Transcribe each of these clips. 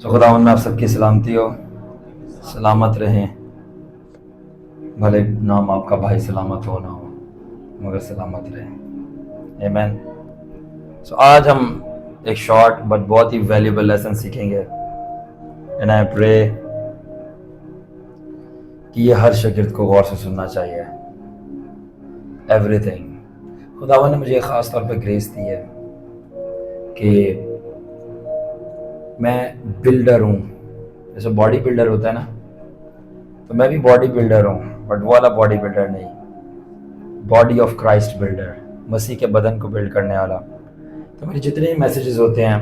تو خداوند میں آپ سب کی سلامتی ہو، سلامت رہیں، بھلے نام آپ کا بھائی سلامت ہو نہ ہو مگر سلامت رہیں، آمین۔ سو آج ہم ایک شارٹ بٹ بہت ہی ویلیوبل لیسن سیکھیں گے، اینڈ آئی پرے کہ یہ ہر شاگرد کو غور سے سننا چاہیے۔ ایوری تھنگ خداوند نے مجھے خاص طور پہ گریس دی ہے کہ میں بلڈر ہوں، جیسے باڈی بلڈر ہوتا ہے نا، تو میں بھی باڈی بلڈر ہوں، بٹ وہ والا باڈی بلڈر نہیں، باڈی آف کرائسٹ بلڈر، مسیح کے بدن کو بلڈ کرنے والا۔ تو میرے جتنے بھی میسیجز ہوتے ہیں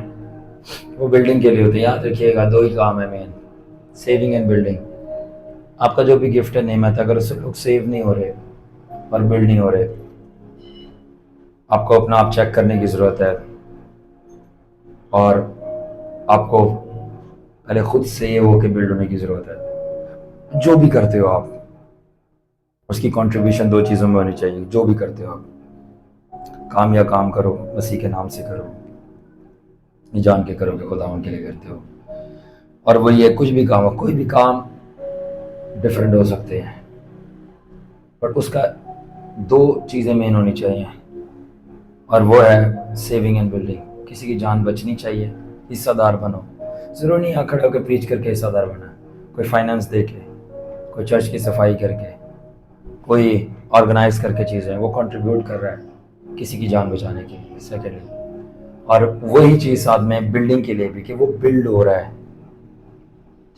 وہ بلڈنگ کے لیے ہوتے ہیں۔ یاد رکھیے گا، دو ہی کام ہے مین، سیونگ اینڈ بلڈنگ۔ آپ کا جو بھی گفٹ ہے، نعمت ہے، اگر اس سے لوگ سیو نہیں ہو رہے اور بلڈ نہیں ہو رہے، آپ کو اپنا آپ چیک کرنے کی ضرورت ہے، اور آپ کو پہلے خود سیو ہو کے بلڈ ہونے کی ضرورت ہے۔ جو بھی کرتے ہو آپ، اس کی کنٹریبیوشن دو چیزوں میں ہونی چاہیے۔ جو بھی کرتے ہو آپ، کام یا کام کرو، مسیح کے نام سے کرو، یہ جان کے کرو کہ خداوند کے لیے کرتے ہو۔ اور وہ یہ کچھ بھی کام ہو، کوئی بھی کام ڈفرینٹ ہو سکتے ہیں، بٹ اس کا دو چیزیں مین ہونی چاہیے، اور وہ ہے سیونگ اینڈ بلڈنگ۔ کسی کی جان بچنی چاہیے، حصہ دار بنو۔ ضرور نہیں کھڑے ہو کے پریچ کر کے حصہ دار بنا، کوئی فائنانس دے کے، کوئی چرچ کی صفائی کر کے، کوئی آرگنائز کر کے چیزیں، وہ کنٹریبیوٹ کر رہا ہے کسی کی جان بچانے کے لیے، سیکنڈلی۔ اور وہی چیز ساتھ میں بلڈنگ کے لیے بھی، کہ وہ بلڈ ہو رہا ہے،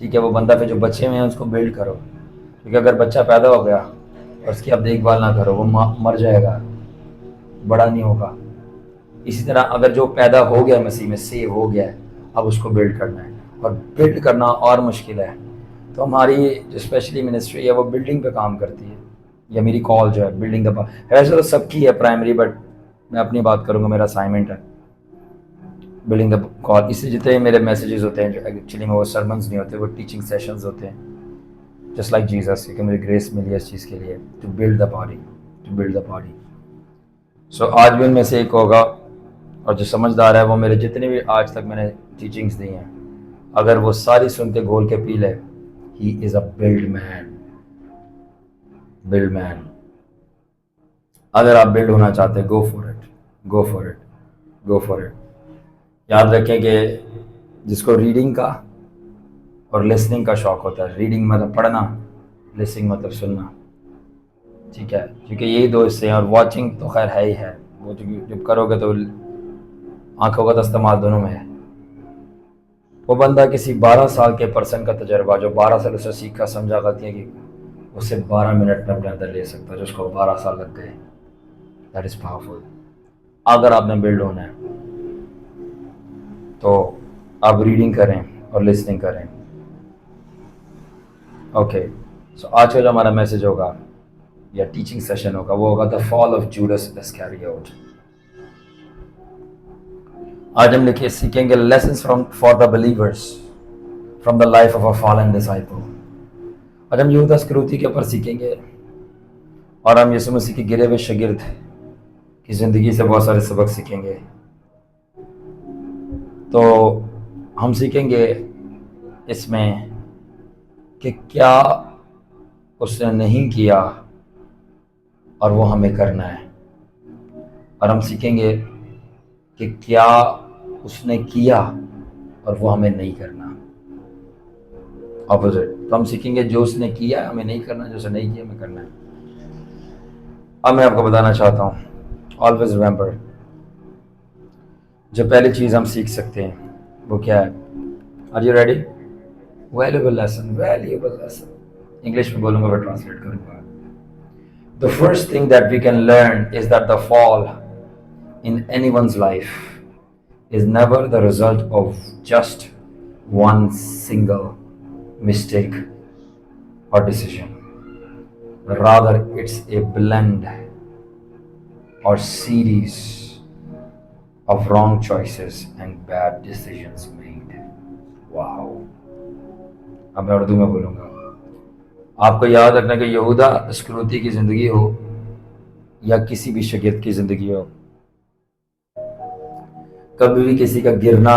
ٹھیک ہے۔ وہ بندہ پھر جو بچے ہوئے ہیں اس کو بلڈ کرو، کیونکہ اگر بچہ پیدا ہو گیا اور اس کی آپ دیکھ بھال نہ کرو، وہ مر جائے گا، بڑا نہیں ہوگا۔ اسی طرح اگر جو پیدا ہو گیا مسیح میں، سیو ہو گیا ہے، اب اس کو بلڈ کرنا ہے، اور بلڈ کرنا اور مشکل ہے۔ تو ہماری جو اسپیشلی منسٹری ہے وہ بلڈنگ پہ کام کرتی ہے، یا میری کال جو ہے بلڈنگ دا، ویسے تو سب کی ہے پرائمری، بٹ میں اپنی بات کروں گا، میرا اسائنمنٹ ہے بلڈنگ دا کال۔ اس لیے جتنے میرے میسیجز ہوتے ہیں جو ایکچولی میں وہ سرمنز نہیں ہوتے، وہ ٹیچنگ سیشنز ہوتے ہیں، جسٹ لائک جیزس، کہ مجھے گریس ملی ہے اس چیز کے لیے، to build the body, to build the body. So آج بھی ان میں سے ایک ہوگا، اور جو سمجھدار ہے وہ میرے جتنے بھی آج تک میں نے ٹیچنگز دی ہیں، اگر وہ ساری سن کے گھول کے پی لے، ہی از اے بلڈ مین، بلڈ مین۔ اگر آپ بلڈ ہونا چاہتے ہیں، go for it, go for it, go for it. یاد رکھیں کہ جس کو ریڈنگ کا اور لسننگ کا شوق ہوتا ہے، ریڈنگ مطلب پڑھنا، لسننگ مطلب سننا، ٹھیک ہے، کیونکہ یہی دو حصے ہیں، اور واچنگ تو خیر ہے ہی ہے، وہ جب کرو گے تو آنکھوں کا استعمال دونوں میں ہے۔ وہ بندہ کسی 12 سال کے پرسن کا تجربہ، جو 12 سال اسے سیکھا سمجھا غلطیاں کی، اسے 12 منٹ میں اپنے اندر لے سکتا ہے، جو اس کو 12 سال لگ گئے۔ That is powerful. اگر آپ نے بلڈ ہونا ہے تو آپ ریڈنگ کریں اور لسننگ کریں۔ اوکے، سو آج کا جو ہمارا میسج ہوگا یا ٹیچنگ سیشن ہوگا، وہ ہوگا دا فال آف جوڈس اسکیریوٹ۔ آج ہم لکھے سیکھیں گے lessons for the believers from the life of a fallen disciple. آج ہم یہودا اسکروتی کے اوپر سیکھیں گے، اور ہم یسوع مسیح کے گرے ہوئے شاگرد کی زندگی سے بہت سارے سبق سیکھیں گے۔ تو ہم سیکھیں گے اس میں کہ کیا اس نے نہیں کیا اور وہ ہمیں کرنا ہے، اور ہم سیکھیں گے کہ کیا اس نے کیا اور وہ ہمیں نہیں کرنا، اپوزٹ۔ تو ہم سیکھیں گے جو اس نے کیا ہمیں نہیں کرنا، جو اس نے نہیں کیا ہمیں کرنا ہے۔ اب میں آپ کو بتانا چاہتا ہوں، آلویز ریمبر، جو پہلی چیز ہم سیکھ سکتے ہیں وہ کیا ہے؟ Are you ready? Valuable lesson, valuable lesson, English میں بولوں گا، میں ٹرانسلیٹ کروں گا۔ The first thing that we can learn is that the fall in anyone's life is never the result of just one single mistake or decision. Rather, it's a blend or series of wrong choices and bad decisions made. Wow. اب میں اردو میں بولوں گا۔ آپ کو یاد رکھنا کہ یہودا اسکروتی کی زندگی ہو یا کسی بھی شاگرد کی زندگی ہو، کبھی بھی کسی کا گرنا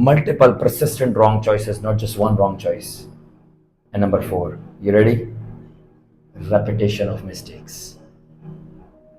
multiple persistent wrong choices, not just one wrong choice, and number 4, you ready, repetition of mistakes,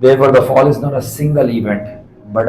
Therefore the fall is not a single event but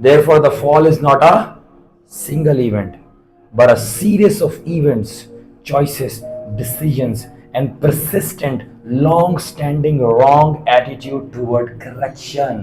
Therefore the fall is not a single event but a series of events, choices, decisions and persistent long-standing wrong attitude toward correction।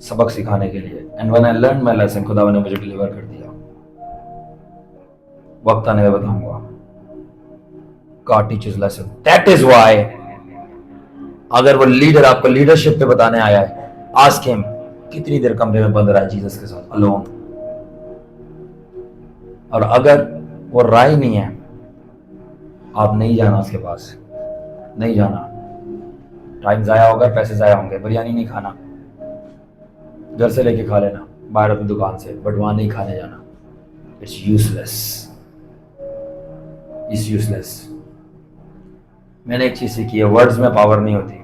سبق سکھانے کے لیے. And when I learned my lesson, خدا نے مجھے deliver کر دیا. وقت آنے میں بتاؤں گا. God teaches lesson. That is why اگر وہ لیڈر آپ کو لیڈرشپ پہ بتانے آیا ہے, ask him کتنی دیر کمرے میں بند رہا ہے جیسس کے ساتھ alone. اور اگر وہ رائے نہیں ہے, آپ نہیں جانا اس کے پاس, نہیں جانا. ٹائم ضائع ہوگا, پیسے ضائع ہوں گے. بریانی نہیں کھانا, گھر سے لے کے کھا لینا باہر اپنی دکان سے, بٹ وہاں نہیں کھانے جانا. It's useless, it's useless. میں نے ایک چیز سیکھی ہے, ورڈز میں پاور نہیں ہوتی.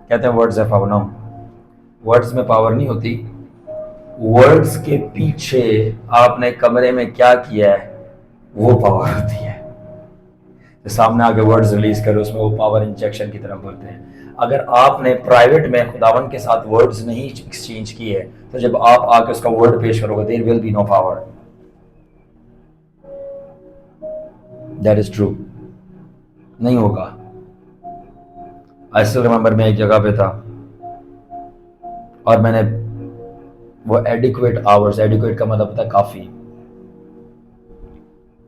کہتے ہیں ورڈز ہے پاور. نو, ورڈز میں پاور نہیں ہوتی. ورڈز کے پیچھے آپ نے کمرے میں کیا کیا ہے وہ پاور ہوتی ہے. سامنے آ کے ورڈز ریلیز کرو, اس میں وہ پاور انجیکشن کی طرف بڑھتے ہیں. اگر آپ نے پرائیویٹ میں خداوند کے ساتھ ورڈز نہیں ایکسچینج کیے تو جب آپ آ کے اس کا ورڈ پیش کرو گے, there will be no power. That is true. نہیں ہوگا. I still remember میں ایک جگہ پہ تھا اور میں نے وہ adequate hours, adequate کا مطلب ہوتا ہے کافی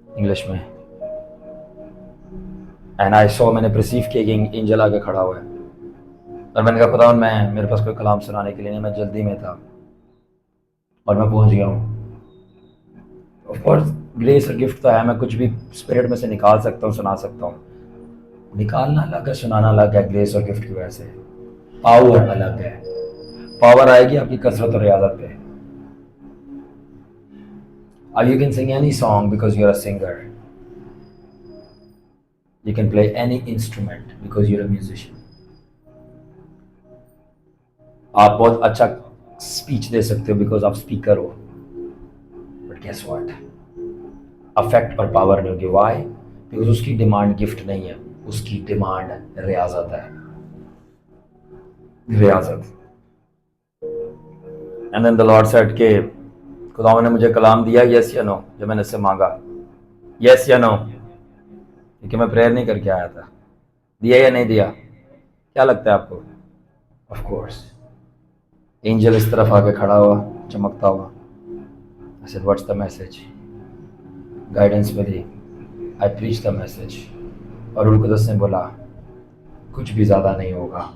انگلش میں, and I saw, میں نے پرسیو کیا کہ اینجل آ کے کھڑا ہوا ہے اور میں نے کہا خداوند میرے پاس کوئی کلام سنانے کے لیے نہیں, میں جلدی میں تھا اور میں پہنچ گیا ہوں. آف کورس گریس اور گفٹ تو ہے, میں کچھ بھی اسپرٹ میں سے نکال سکتا ہوں, سنا سکتا ہوں. نکالنا الگ ہے, سنانا الگ ہے. گریس اور گفٹ کی وجہ سے پاور الگ ہے. پاور آئے گی آپ کی کثرت اور ریاضت پہ. You can sing any song because you're a singer. You can play any instrument because you're a musician. آپ بہت اچھا اسپیچ دے سکتے ہو بیکاز آپ اسپیکر ہو, بٹ گیس واٹ, افیکٹ اور پاور نہیں ہوگی. وائی؟ بیکاز اس کی ڈیمانڈ گفٹ نہیں ہے, اس کی ڈیمانڈ ریاضت ہے. ریاضت. And then the Lord said کہ خداوند نے مجھے کلام دیا, یس یا نو, جب میں نے اس سے مانگا یس یا نو, کیونکہ میں پریئر نہیں کر کے آیا تھا. دیا یا نہیں دیا؟ کیا لگتا ہے آپ کو؟ آف کورس اینجل اس طرف آ کے کھڑا ہوا چمکتا ہوا. I said what's the message? Guidance ملی. I preached the message. اور روح القدس نے بولا کچھ بھی زیادہ نہیں ہوگا.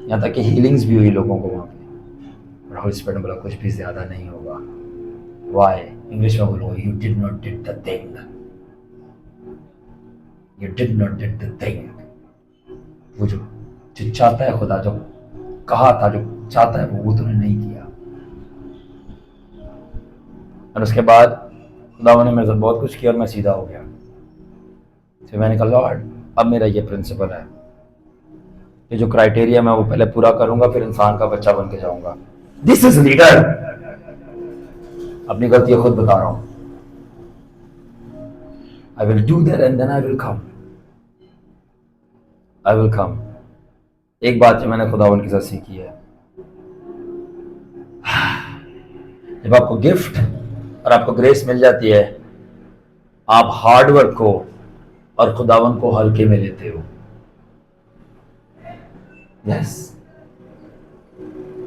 یہاں تک کہ ہیلنگز بھی ہوئی لوگوں کو وہاں پہ. اور ہولی اسپرٹ نے بولا کچھ بھی زیادہ نہیں ہوگا. وائی؟ انگلش میں بولو you did not did the thing. You did not did the thing. وہ جو چاہتا ہے خدا, جو کہا تھا, جو چاہتا ہے وہ تو نے نہیں کیا. اور اس کے بعد خدا نے میرے ساتھ بہت کچھ کیا اور میں سیدھا ہو گیا. پھر میں نے کہا لارڈ اب میرا یہ پرنسپل ہے, یہ جو کرائٹیریا میں وہ پہلے پورا کروں گا, پھر انسان کا بچہ بن کے جاؤں گا. دس از لیڈر. اپنی غلطی خود بتا رہا ہوں. I will do that and then I will come. I will come. ایک بات جو میں نے خداوند کے ساتھ سیکھی ہے, جب آپ کو گفٹ اور آپ کو گریس مل جاتی ہے, آپ ہارڈ ورک کو اور خداوند کو ہلکے میں لیتے ہو. یس,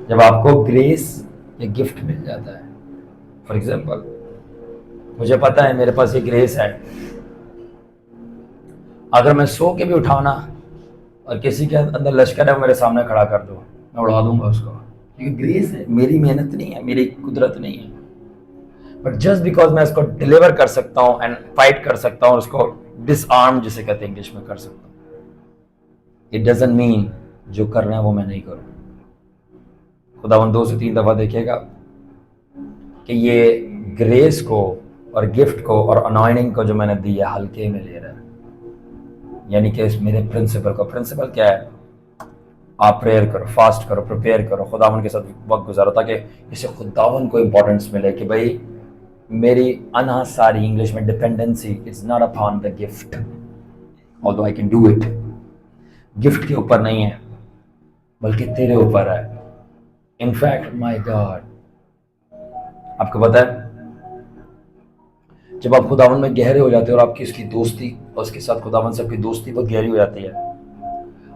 جب آپ کو گریس یا گفٹ مل جاتا ہے, فار ایگزامپل مجھے پتا ہے میرے پاس یہ گریس ہے, اگر میں سو کے بھی اٹھاؤں نا اور کسی کے اندر لشکر ہے وہ میرے سامنے کھڑا کر دو, میں اڑا دوں گا اس کو, کیونکہ گریس ہے, میری محنت نہیں ہے, میری قدرت نہیں ہے. بٹ جسٹ بیکاز میں اس کو ڈلیور کر سکتا ہوں اینڈ فائٹ کر سکتا ہوں, اس کو ڈس آرم جسے کہتے ہیں انگلش میں کر سکتا ہوں, اٹ ڈزنٹ مین جو کرنا ہے وہ میں نہیں کروں. خداوند 2 سے 3 دفعہ دیکھے گا کہ یہ گریس کو اور گفٹ کو اور انوائننگ کو جو میں نے دی ہے ہلکے میں لے رہا ہے. یعنی کہ اس میرے پرنسپل کو, پرنسپل کیا ہے؟ آپ پریئر کرو, فاسٹ کرو, پریپیئر کرو, خداوند کے ساتھ وقت گزارو, تاکہ اسے خداوند کو امپورٹنس ملے کہ بھائی میری انحصاری, انگلش میں dependency, it's not upon the gift although I can do it. Gift کے اوپر نہیں ہے بلکہ تیرے اوپر ہے. ان فیکٹ مائی گاڈ, آپ کو پتا ہے جب آپ خداوند میں گہرے ہو جاتے ہو اور آپ کی اس کی دوستی اور اس کے ساتھ خداوند سے آپ کی دوستی بہت گہری ہو جاتی ہے,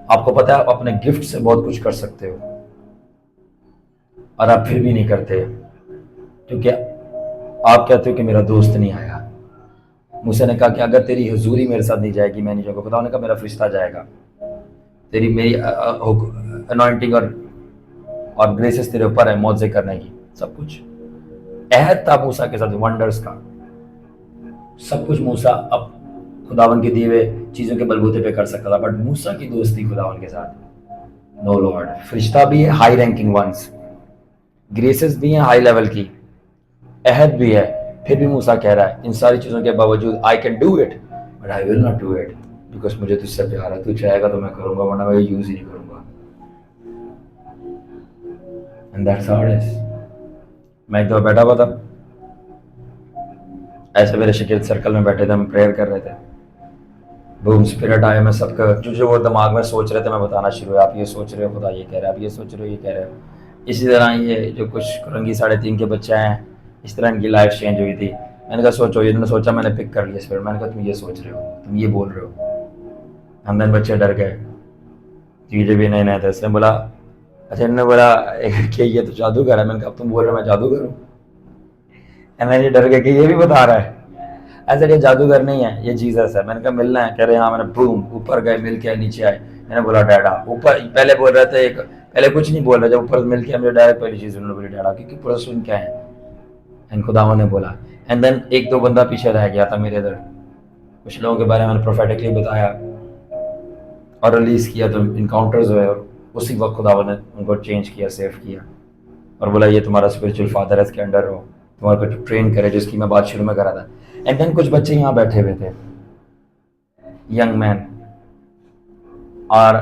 آپ کو پتا ہے آپ اپنے گفٹ سے بہت کچھ کر سکتے ہو. اور آپ پھر بھی نہیں کرتے کیونکہ آپ کہتے ہو کہ میرا دوست نہیں آیا. موسیٰ نے کہا کہ اگر تیری حضوری میرے ساتھ نہیں جائے گی میں نہیں جاؤں گا. خدا نے کہا میرا فرشتہ جائے گا. تیری میری انوائنٹنگ اور گریسز تیرے اوپر ہے معجزے کرنے کی. سب کچھ عہد تھا موسیٰ کے ساتھ ونڈرز کا. سب کچھ موسیٰ اب خداون کے دیے ہوئے چیزوں کے بلبوتے پہ کر سکتا تھا, بٹ موسیٰ کی دوستی خداون کے ساتھ نو لارڈ. فرشتہ بھی ہے ہائی رینکنگ ونس, گریسز بھی ہیں ہائی لیول کی, عہد بھی ہے. پھر بھی موسیٰ کہہ رہا ہے ان ساری چیزوں کے باوجود I can do it but I will not do it because مجھے تجھ سے پیار ہے. تو چاہے گا تو میں کروں گا ورنہ میں یوز ہی نہیں کروں گا. And that's how it is. میں ایک دفعہ بیٹھا ہوا تھا, ایسے میرے شکیل سرکل میں بیٹھے تھے, ہم پریئر کر رہے تھے. بوم اسپرٹ آیا, میں سب کا جو وہ دماغ میں سوچ رہے تھے میں بتانا شروع ہوا. آپ یہ سوچ رہے ہو خدا یہ کہہ رہا ہے, آپ یہ سوچ رہے ہو یہ کہہ رہے ہو. اسی طرح یہ جو کچھ کرنگی 3.5 کے بچے ہیں اس طرح ان کی لائف چینج ہوئی تھی. میں نے کہا سوچو, انہوں نے سوچا, میں نے پک کر لیا اسپرٹ. میں نے کہا تم یہ سوچ رہے ہو, تم یہ بول رہے ہو. ہم دن بچے ڈر گئے, چیزیں بھی نئے تھے. اس نے بولا اچھا, انہوں نے بولا کہ یہ تو جادوگر ہے. میں نے کہا تم بول رہے ہو میں جادوگر ہوں. یہ ڈر گئے کہ یہ بھی بتا رہا ہے. ایسا یہ جادوگر نہیں ہے, یہ جیزس ہے. میں نے کہا ملنا ہے, کہہ رہے ہاں. میں نے بوم اوپر گئے, مل کے نیچے آئے. میں نے بولا ڈیڈا. اوپر پہلے بول رہے تھے, پہلے کچھ نہیں بول رہے, جب اوپر مل کے ہم ڈائریکٹ پہلی چیز انہوں نے بولی ڈیڈا, کیونکہ پورا سن کے آئے. اینڈ خداوند نے بولا. اینڈ دین 1-2 بندہ پیچھے رہ گیا تھا میرے ادھر. کچھ لوگوں کے بارے میں نے پروفیٹکلی بتایا اور ریلیز کیا, تو انکاؤنٹرز ہوئے, اور اسی وقت خداوند نے ان کو چینج کیا, سیو کیا, اور بولا یہ تمہارا اسپرچل فادر ہے, اس کے انڈر ہو, تمہارے کو ٹرین کرے, جس کی میں بات شروع میں کرا تھا. اینڈ دین کچھ بچے یہاں بیٹھے ہوئے تھے, ینگ مین, اور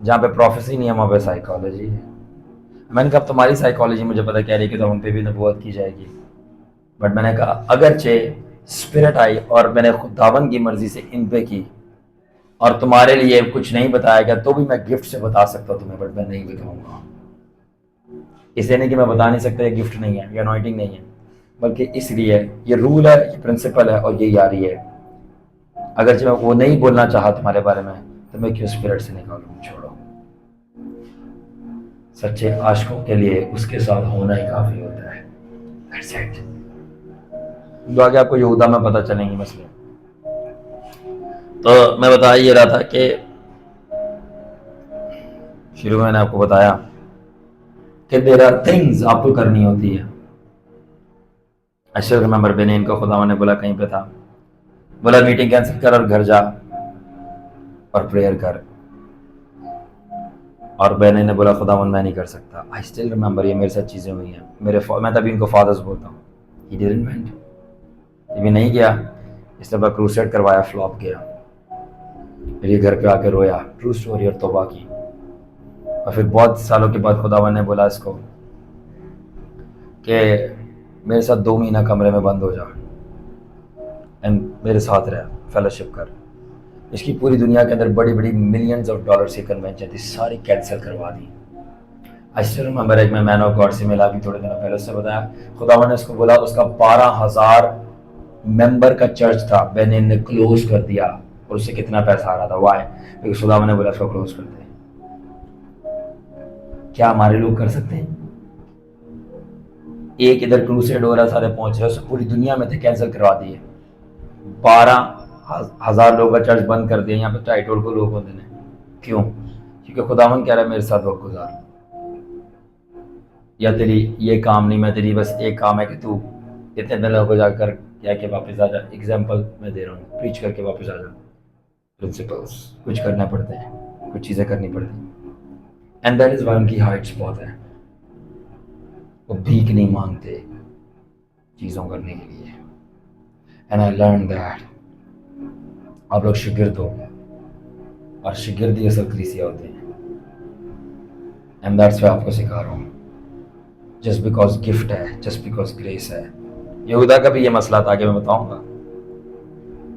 جہاں پہ پروفیسی نہیں ہے وہاں پہ سائیکالوجی ہے. میں نے کہا اب تمہاری سائیکالوجی مجھے پتہ کہہ رہی کہ تو ہم پہ بھی نبوت کی جائے گی, بٹ میں نے کہا اگرچہ اسپرٹ آئی اور میں نے خداوند کی مرضی سے ان پہ کی اور تمہارے لیے کچھ نہیں بتایا گیا, تو بھی میں گفٹ سے بتا سکتا ہوں تمہیں, بٹ میں نہیں بتاؤں گا. اس لیے نہیں کہ میں بتا نہیں سکتا یہ گفٹ نہیں ہے, یہ انوائنٹنگ نہیں ہے, بلکہ اس لیے یہ رول ہے, یہ پرنسپل ہے, اور یہ یاری ہے. اگرچہ میں وہ نہیں بولنا چاہا تمہارے بارے میں, تو میں کیوں اسپرٹ سے نکالوں. چھوڑو, سچے عاشقوں کے لیے اس کے ساتھ ہونا ہی کافی ہوتا ہے. That's it. جو آگے آپ کو یہودا میں پتہ چلیں گی مسئلے. تو میں بتا یہ رہا تھا کہ شروع میں نے آپ کو بتایا کہ there are things آپ کو کرنی ہوتی ہے. I still remember بنین کو خداوند نے بولا کہیں پہ تھا, بولا میٹنگ کینسل کر اور گھر جا اور پریئر کر. اور بنین نے بولا خداوند میں نہیں کر سکتا. I still remember, یہ میرے ساتھ چیزیں ہوئی ہیں. میں تبھی ان کو فادرز بولتا ہوں. He didn't went. یہ بھی نہیں کیا. اس نے کروسیڈ کروایا, فلاپ گیا. پھر یہ گھر پہ آ کے رویا, ٹرو اسٹوری, اور توبہ کی. اور پھر بہت سالوں کے بعد خداوند نے بولا اس کو کہ میرے ساتھ 2 مہینہ کمرے میں بند ہو جا اینڈ میرے ساتھ رہ, فیلوشپ کر. اس کی پوری دنیا کے اندر بڑی بڑی ملینز آف ڈالرز کی کنونشن تھی, ساری کینسل کروا دی. I still remember, ایک میں مین آف گاڈ سے ملا بھی تھوڑے دنوں پہلے, اس سے بتایا خداوند نے اس کو بولا اس کا 12,000 ممبر کا چرچ تھا, بنین نے کلوز کر دیا. اور اس سے کتنا پیسہ آ رہا تھا, وائی, کیونکہ خداوند نے بولا اس کو کلوز کر دے. کیا ہمارے لوگ کر سکتے ہیں؟ ایک ادھر کروسیڈ ہو رہا, سارے پہنچ رہے, پوری دنیا میں تھے, کینسل کروا دیے. 12,000 لوگ کا چرچ بند کر دیا. یہاں پہ ٹائٹل کو لوگ ہوتے ہیں. کیوں؟ کیونکہ خداوند کہہ رہا ہے میرے ساتھ وقت گزار, یا تیری یہ کام نہیں, میں تیری بس ایک کام ہے کہ تو اتنے دن لوگوں کو جا کر کیا کہ واپس آ جا. ایگزامپل میں دے رہا ہوں, پریچ کر کے واپس آ جا. پرنسپلس کچھ کرنا پڑتے ہیں, کچھ چیزیں کرنی پڑتی ہیں. اینڈ دیٹ از وائی ان کی ہائٹس بہت ہیں. وہ بھیک نہیں مانگتے چیزوں کرنے کے لیے. And I learn that. آپ لوگ شاگرد ہو, اور شاگردی اصل کلیسیا ہوتے ہیں. اینڈ دیٹس وائی آپ کو سکھا رہا ہوں. جسٹ بیکاز گفٹ ہے, جسٹ بیکاز گریس ہے. یہودا کا بھی یہ مسئلہ تھا کہ میں بتاؤں گا,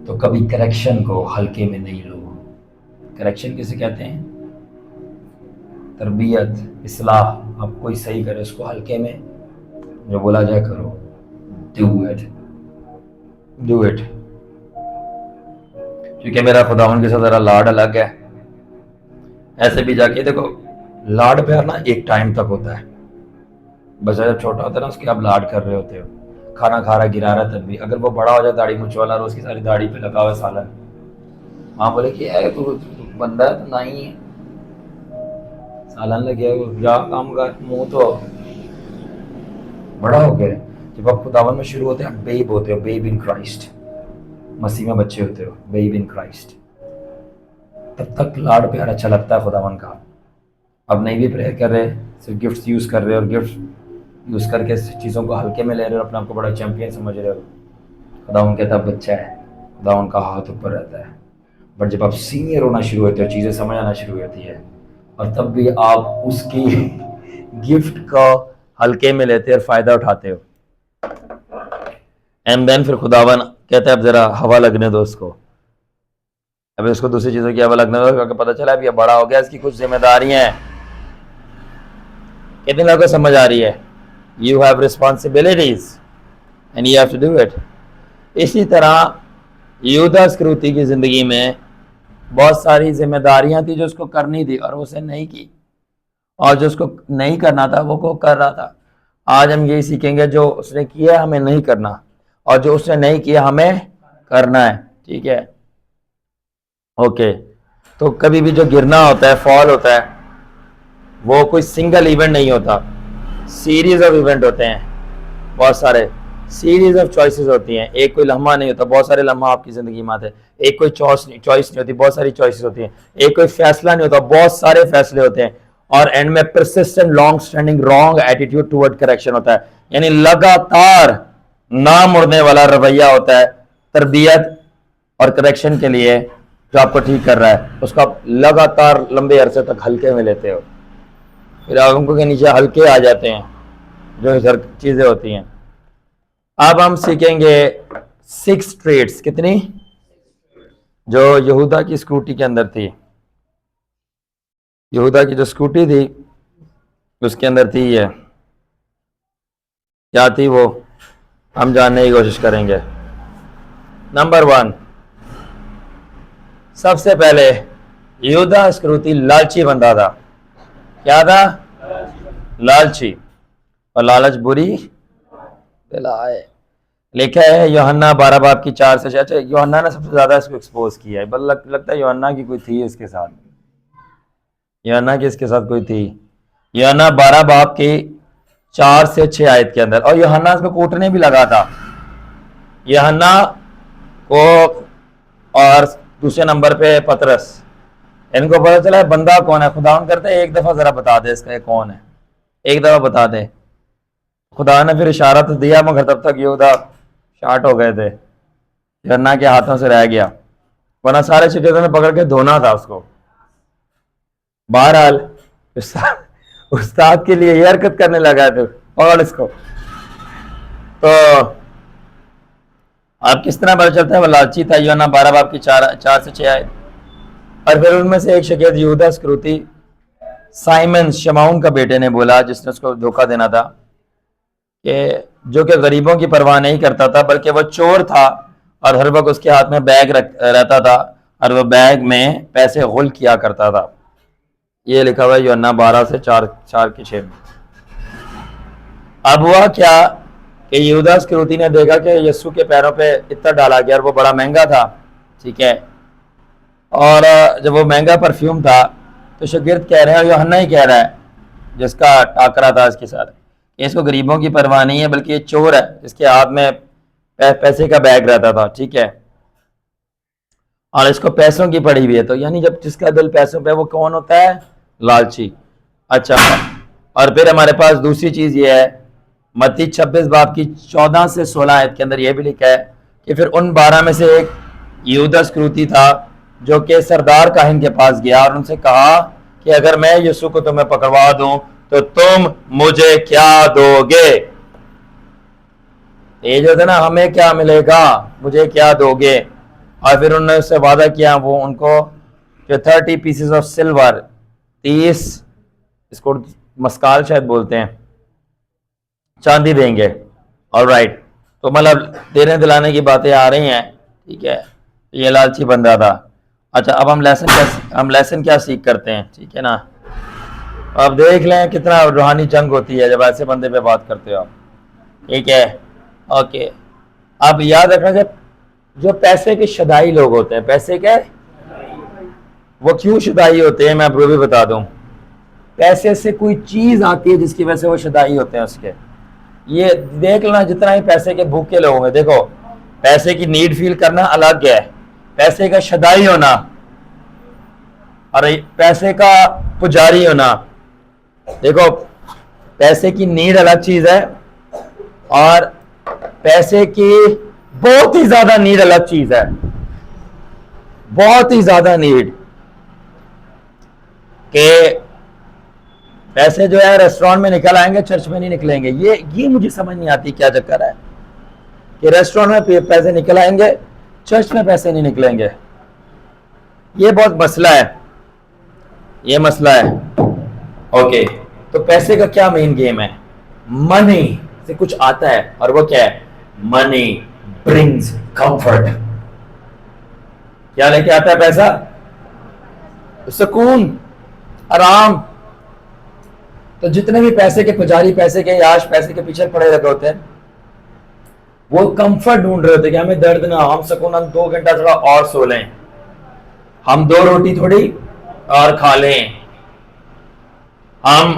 تو کبھی کریکشن کو ہلکے میں نہیں لو. کریکشن کسے کہتے ہیں؟ تربیت, اصلاح. آپ کوئی صحیح کرے اس کو ہلکے میں, جو بولا جائے کرو. Do it. کیونکہ میرا خداوند کے ساتھ ذرا لاڈ الگ ہے. ایسے بھی جا کے دیکھو, لاڈ پیار نا ایک ٹائم تک ہوتا ہے. بچہ جب چھوٹا ہوتا ہے نا اس کے آپ لاڈ کر رہے ہوتے ہو, کھانا کھا رہا گرا رہا تب بھی, اگر وہ بڑا ہو جائے داڑھی مچ والا اور اس کی ساری داڑھی پہ لگا ہوا ہے سالن, وہاں بولے کہ اے تو بندہ ہے تو نہ ہی ہے, سالن لگے جا کام کر, منہ تو بڑا ہو گیا. جب آپ خداون میں شروع ہوتے ہیں آپ بیب ہوتے ہو, بیب ان کرائسٹ, مسیح میں بچے ہوتے ہو, بیب ان کرائسٹ. تب تک لاڈ پیار اچھا لگتا ہے خداون کا. اب نہیں بھی پریئر کر رہے, صرف گفٹس یوز کر رہے, اور گفٹ یوز کر کے چیزوں کو ہلکے میں لے رہے اور اپنے آپ کو بڑا چیمپئن سمجھ رہے ہو. خداون کہتا ہے بچہ ہے, خداون کا ہاتھ اوپر رہتا ہے. بٹ جب آپ سینئر ہونا شروع ہوتے ہو, چیزیں سمجھ آنا شروع ہوتی ہے, اور تب بھی آپ اس کی گفٹ کو ہلکے میں لیتے اور فائدہ اٹھاتے ہو. اینڈ دین پھر خداون کہتا ہے اب ذرا ہوا لگنے دو اس کو, ابھی اس کو دوسری چیزوں کی ہوا لگنے دو, کیونکہ پتہ چلا اب یہ بڑا ہو گیا, اس کی کچھ ذمہ داریاں ہیں. کتنے لوگوں کو سمجھ آ رہی ہے؟ You have responsibilities and you have to do it. اسی طرح یہودا اسکروتی کی زندگی میں بہت ساری ذمہ داریاں تھی جو اس کو کرنی تھی اور اسے نہیں کی, اور جو اس کو نہیں کرنا تھا وہ کر رہا تھا. آج ہم یہی سیکھیں گے جو اس نے کیا ہمیں نہیں کرنا, اور جو اس نے نہیں کیا ہمیں کرنا ہے. ٹھیک ہے, اوکے. تو کبھی بھی جو گرنا ہوتا ہے, فال ہوتا ہے, وہ کوئی سنگل ایونٹ نہیں ہوتا, سیریز آف ایونٹ ہوتے ہیں, بہت سارے سیریز آف چوائسیز ہوتی ہیں. ایک کوئی لمحہ نہیں ہوتا, بہت سارے لمحہ آپ کی زندگی میں آتے ہیں. ایک کوئی چوائس نہیں ہوتی, بہت ساری چوائسیز ہوتی ہیں. ایک کوئی فیصلہ نہیں ہوتا, بہت سارے فیصلے ہوتے ہیں. اور اینڈ میں persistent long standing wrong attitude toward correction ہوتا ہے, یعنی لگاتار نہ مڑنے والا رویہ ہوتا ہے تربیت اور کریکشن کے لیے. جو آپ کو ٹھیک کر رہا ہے اس کو آپ لگاتار لمبے عرصے تک ہلکے میں لیتے ہو, پھر آنکھوں کے نیچے ہلکے آ جاتے ہیں جو چیزیں ہوتی ہیں. اب ہم سیکھیں گے 6 ٹریٹس. کتنی؟ جو یہودا کی اسکروٹی کے اندر تھی. یہودا کی جو اسکروٹی تھی اس کے اندر تھی یہ, کیا تھی وہ ہم جاننے کی کوشش کریں گے. نمبر 1, سب سے پہلے یہودا اسکروتی لالچی بندہ تھا. کیا تھا؟ لالچی. اور لالچ بری بلا ہے. لکھا ہے یوحنا 12 باب کی 4 سے 6. اچھا, یوحنا نے سب سے زیادہ اس کو ایکسپوز کیا ہے, بل لگتا ہے یوحنا کی کوئی تھی اس کے ساتھ. یوحنا کی اس کے ساتھ کوئی تھی. یوحنا 12 باب کی 4 سے 6 آیت کے اندر. اور یوحنا اس کو کوٹنے بھی لگا تھا. یوحنا کو اور دوسرے نمبر پہ پطرس, ان کو پتہ چلا ہے بندہ کون ہے. خدا کرتے ایک دفعہ ذرا بتا دے اس کا یہ کون ہے, ایک دفعہ بتا دے. خدا نے پھر اشارہ تو دیا, مگر تب تک یہودا شارٹ ہو گئے تھے, یوحنا کے ہاتھوں سے رہ گیا, ورنہ سارے شاگردوں نے پکڑ کے دھونا تھا اس کو. بہرحال استاد کے لیے یہ حرکت کرنے لگا تھے اور اس کو. تو آپ کس طرح پتہ چلتا ہے وہ لالچی تھا؟ یوحنا 12 باب کی 4 سے 6 آئے. اور پھر ان میں سے ایک شاگرد یہودا اسکروتی سائمن شمعون کا بیٹے نے بولا, جس نے اس کو دھوکہ دینا تھا, کہ جو کہ غریبوں کی پرواہ نہیں کرتا تھا بلکہ وہ چور تھا, اور ہر وقت اس کے ہاتھ میں بیگ رہتا تھا اور وہ بیگ میں پیسے غل کیا کرتا تھا. یہ لکھا ہوا ہے یوحنا 12 سے 4 کی 6 میں. اب ہوا کیا کہ یہودا اسکروتی نے دیکھا کہ یسوع کے پیروں پہ عطر ڈالا گیا اور وہ بڑا مہنگا تھا. ٹھیک ہے, اور جب وہ مہنگا پرفیوم تھا تو شاگرد کہہ رہے ہیں, اور یوحنا ہی کہہ رہا ہے جس کا ٹاکرا تھا اس کے ساتھ, اس کو غریبوں کی پرواہ نہیں ہے بلکہ یہ چور ہے جس کے ہاتھ میں پیسے کا بیگ رہتا تھا. ٹھیک ہے, اور اس کو پیسوں کی پڑی ہوئی ہے. تو یعنی جب جس کا دل پیسوں پہ, وہ کون ہوتا ہے؟ لالچی. اچھا, اور پھر ہمارے پاس دوسری چیز یہ ہے, متی 26 باب کی 14 سے 16 آیت کے اندر یہ بھی لکھا ہے کہ پھر ان 12 میں سے ایک یہودا اسکروتی تھا جو کہ سردار کاہن کے پاس گیا اور ان سے کہا کہ اگر میں یسوع کو تمہیں پکڑوا دوں تو تم مجھے کیا دو گے؟ یہ جو تھا نا, ہمیں کیا ملے گا, مجھے کیا دو گے؟ اور پھر انہوں نے اس سے وعدہ کیا, وہ ان کو جو 30 پیسز آف سلور, 30 اس کو مسکال شاید بولتے ہیں, چاندی دیں گے. آلرائٹ, تو مطلب دینے دلانے کی باتیں آ رہی ہیں. ٹھیک ہے, یہ لالچی بندہ تھا. اچھا, اب ہم لیسن کیا سیکھ کرتے ہیں؟ ٹھیک ہے نا, آپ دیکھ لیں کتنا روحانی جنگ ہوتی ہے جب ایسے بندے پہ بات کرتے ہو آپ. ٹھیک ہے, اوکے. آپ یاد رکھنا جو پیسے کے شدائی لوگ ہوتے ہیں, پیسے کے وہ کیوں شدائی ہوتے ہیں میں آپ کو بھی بتا دوں. پیسے سے کوئی چیز آتی ہے جس کی وجہ سے وہ شدائی ہوتے ہیں اس کے. یہ دیکھ لینا جتنا ہی پیسے کے بھوکے لوگ ہیں, دیکھو پیسے کی نیڈ فیل کرنا الگ ہے, پیسے کا شدائی ہونا اور پیسے کا پجاری ہونا. دیکھو پیسے کی نیڈ الگ چیز ہے اور پیسے کی بہت ہی زیادہ نیڈ الگ چیز ہے. بہت ہی زیادہ نیڈ کہ پیسے جو ہے ریسٹورانٹ میں نکل آئیں گے, چرچ میں نہیں نکلیں گے. یہ مجھے سمجھ نہیں آتی کیا چکر ہے کہ ریسٹورانٹ میں پیسے نکل آئیں گے, چرچ میں پیسے نہیں نکلیں گے. یہ بہت مسئلہ ہے, یہ مسئلہ ہے. اوکے, تو پیسے کا کیا مین گیم ہے؟ منی سے کچھ آتا ہے اور وہ کیا ہے؟ منی برنگز کمفرٹ. کیا لے کے آتا ہے پیسہ؟ سکون, آرام. تو جتنے بھی پیسے کے پجاری, پیسے کے یاش, پیسے کے پیچھے پڑے رہتے ہوتے ہیں, وہ کمفرٹ ڈھونڈ رہے ہوتے ہیں کہ ہمیں درد نہ ہو, ہم سکون, ہم 2 گھنٹہ تھوڑا اور سو لیں, ہم 2 روٹی تھوڑی اور کھا لیں, ہم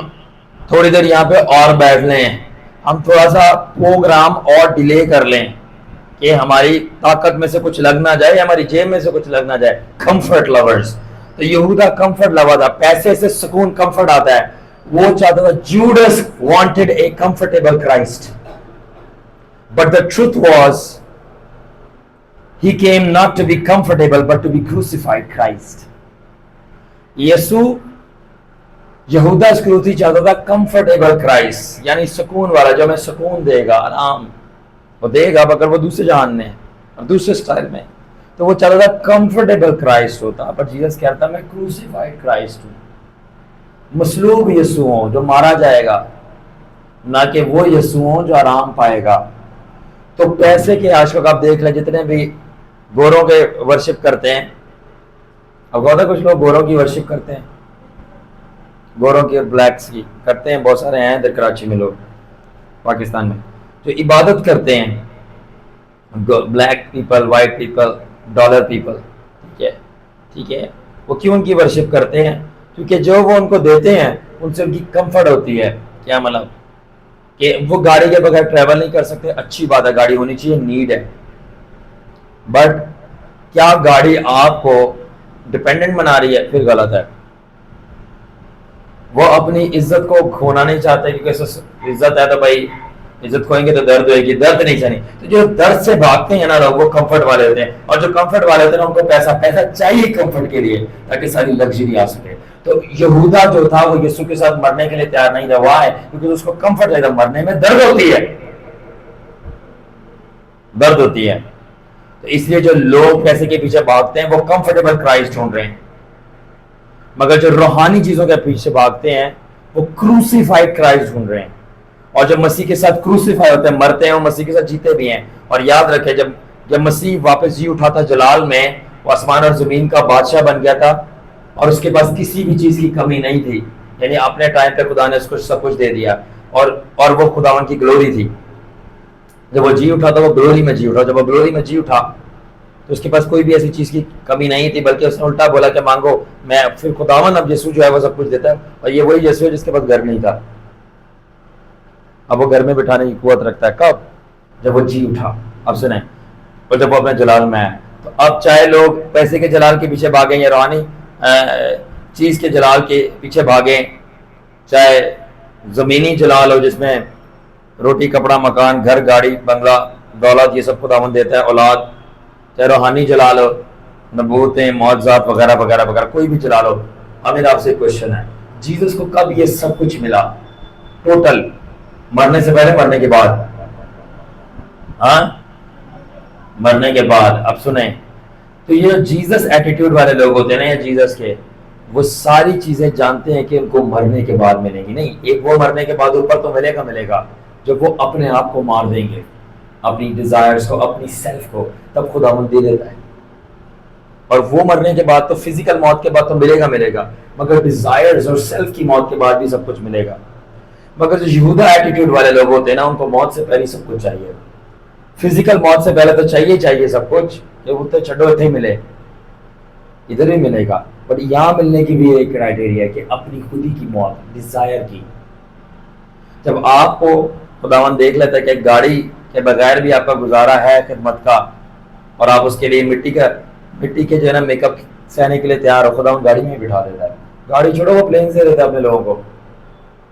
تھوڑی دیر یہاں پہ اور بیٹھ لیں, ہم تھوڑا سا پروگرام اور ڈیلے کر لیں کہ ہماری طاقت میں سے کچھ لگ نہ جائے, ہماری جیب میں سے کچھ لگ نہ جائے. Comfort lovers. تو یہودا کمفرٹ لور تھا, پیسے سے سکون, کمفرٹ آتا ہے. وہ چاہتا تھا, Judas wanted a comfortable Christ, but the truth was he came not to be comfortable but to be crucified Christ. یسوع یہودا اسکروتی چاہتا تھا کمفرٹیبل کرائسٹ, یعنی سکون والا, جو ہمیں سکون دے گا, آرام وہ دے گا, مگر وہ دوسرے جہان میں اور دوسرے سٹائل میں. تو وہ چاہتا تھا کمفرٹیبل کرائسٹ ہوتا, پر جیسس کہتا میں کروسیفائڈ کرائسٹ ہوں, مصلوب یسوع ہوں جو مارا جائے گا, نہ کہ وہ یسوع ہوں جو آرام پائے گا. تو پیسے کے عاشق آپ دیکھ لیں, جتنے بھی گوروں کے ورشپ کرتے ہیں, اب ہوتا کچھ لوگ گوروں کی ورشپ کرتے ہیں, گوروں کی اور بلیکس کی کرتے ہیں, بہت سارے ہیں ادھر کراچی میں لوگ, پاکستان میں, جو عبادت کرتے ہیں, black people, white people, dollar people. ٹھیک ہے, وہ کیوں ان کی ورشپ کرتے ہیں؟ کیونکہ جو وہ ان کو دیتے ہیں ان سے ان کی کمفرٹ ہوتی ہے. کیا مطلب کہ وہ گاڑی کے بغیر ٹریول نہیں کر سکتے, اچھی بات ہے, گاڑی ہونی چاہیے, نیڈ ہے, بٹ کیا گاڑی آپ کو ڈپینڈنٹ بنا رہی ہے؟ پھر غلط ہے. وہ اپنی عزت کو کھونا نہیں چاہتے, کیونکہ عزت ہے تو بھائی عزت کھوئیں گے تو درد ہوئے گی, درد نہیں چاہیے. تو جو درد سے بھاگتے ہیں نا لوگ, وہ کمفرٹ والے ہوتے ہیں, اور جو کمفرٹ والے ہوتے ہیں ان کو پیسہ چاہیے کمفرٹ کے لیے, تاکہ ساری لگژری آ سکے. تو یہودا جو تھا وہ یسوع کے ساتھ مرنے کے لیے تیار نہیں رہا ہے, کیونکہ اس کو کمفرٹ ہے, مرنے میں درد ہوتی ہے, درد ہوتی ہے. تو اس لیے جو لوگ پیسے کے پیچھے بھاگتے ہیں وہ کمفرٹیبل کرائسٹ ڈھونڈ رہے ہیں, مگر جو روحانی چیزوں کے پیچھے بھاگتے ہیں وہ کروسیفائڈ کرائسٹ ڈھونڈ رہے ہیں. اور جب مسیح کے ساتھ کروسیفائی ہوتے ہیں, مرتے ہیں, وہ مسیح کے ساتھ جیتے بھی ہیں. اور یاد رکھیں, جب مسیح واپس جی اٹھا تھا جلال میں, وہ آسمان اور زمین کا بادشاہ بن گیا تھا, اور اس کے پاس کسی بھی چیز کی کمی نہیں تھی, یعنی اپنے ٹائم پہ خدا نے اس کو سب کچھ دے دیا, اور وہ خداوند کی گلوری تھی. جب وہ جی اٹھا تھا وہ گلوری میں جی اٹھا, جب وہ گلوری میں جی اٹھا تو اس کے پاس کوئی بھی ایسی چیز کی کمی نہیں تھی, بلکہ اس نے الٹا بولا کہ مانگو, میں پھر خداوند اب یسوع جو ہے وہ سب کچھ دیتا ہے. اور یہ وہی یسوع ہے جس کے پاس گھر نہیں تھا, اب وہ گھر میں بٹھانے کی قوت رکھتا ہے. کب؟ جب وہ جی اٹھا. اب سنیں, اور جب وہ اپنے جلال میں آئے. تو اب چاہے لوگ پیسے کے جلال کے پیچھے بھاگیں یا روحانی چیز کے جلال کے پیچھے بھاگیں, چاہے زمینی جلال ہو جس میں روٹی, کپڑا, مکان, گھر, گاڑی, بنگلہ, دولت, یہ سب خداوند دیتا ہے, اولاد, چاہے روحانی جلال ہو, نبوتیں, معجزات وغیرہ وغیرہ وغیرہ, کوئی بھی جلال ہو. اب میرا آپ سے کوشچن ہے, جیسس کو کب یہ سب کچھ ملا ٹوٹل؟ مرنے سے پہلے, مرنے کے بعد؟ ہاں, مرنے کے بعد. اب سنیں, تو یہ جیسس ایٹیٹیوڈ والے لوگ ہوتے ہیں نا, یا جیسس کے, وہ ساری چیزیں جانتے ہیں کہ ان کو مرنے کے بعد ملیں گی. نہیں, ایک وہ مرنے کے بعد اوپر تو ملے گا جب وہ اپنے آپ کو مار دیں گے, اپنی ڈیزائرز کو, اپنی سیلف کو, تب خداوند دے دیتا ہے. اور وہ مرنے کے بعد تو فزیکل موت کے بعد تو ملے گا مگر ڈیزائرز اور سیلف کی موت کے بعد بھی سب کچھ ملے گا. مگر جو یہودا ایٹیٹیوڈ والے لوگ ہوتے ہیں نا ان کو موت سے پہلے سب کچھ چاہیے. فزیکل موت سے پہلے تو چاہیے سب کچھ کہ وہ تو چھڈو اتنے ہی ملے, ادھر بھی ملے گا. بٹ یہاں ملنے کی بھی ایک کرائٹیریا ہے کہ اپنی خودی کی موت, ڈیزائر کی. جب آپ کو خداوند دیکھ لیتا ہے کہ گاڑی کے بغیر بھی آپ کا گزارا ہے خدمت کا, اور آپ اس کے لیے مٹی کے جو ہے نا میک اپ سہنے کے لیے تیار ہو, خداوند گاڑی میں بٹھا دیتا ہے. گاڑی چھوڑو وہ پلین سے دیتا ہے اپنے لوگوں کو,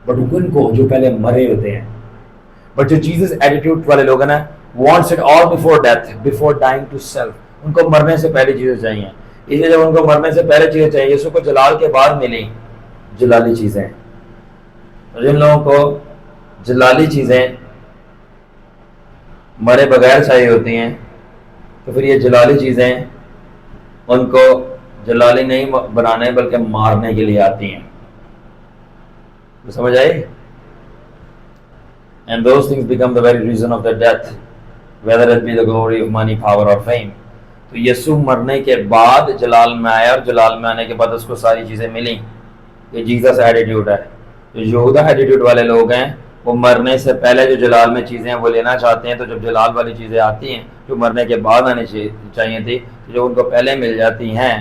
بٹ ان کو جو پہلے مرے ہوتے ہیں. بٹ جو جیسس ایٹیٹیوڈ والے لوگ ہیں نا, wants it all before death, before dying to self. ان کو مرنے سے پہلے چیزیں چاہیے. اس لیے جب ان کو مرنے سے پہلے چیزیں چاہیے, یسوع کو جلال کے بعد ملی جلالی چیزیں. جن لوگوں کو جلالی چیزیں مرے بغیر چاہیے ہوتی ہیں, تو پھر یہ جلالی چیزیں ان کو جلالی نہیں بنانے بلکہ مارنے کے لیے آتی ہیں. سمجھ آئی؟ And those things become the very reason of their death, whether it be the glory of money, power or fame. تو یسوع مرنے کے بعد جلال میں آیا, اور جلال میں آنے کے بعد اس کو ساری چیزیں ملیں. یہ جیسس ایٹیٹیوڈ ہے. جو یہودا ایٹیٹیوڈ والے لوگ ہیں وہ مرنے سے پہلے جو جلال میں چیزیں وہ لینا چاہتے ہیں, تو جب جلال والی چیزیں آتی ہیں جو مرنے کے بعد آنی چاہیے تھی, جو ان کو پہلے مل جاتی ہیں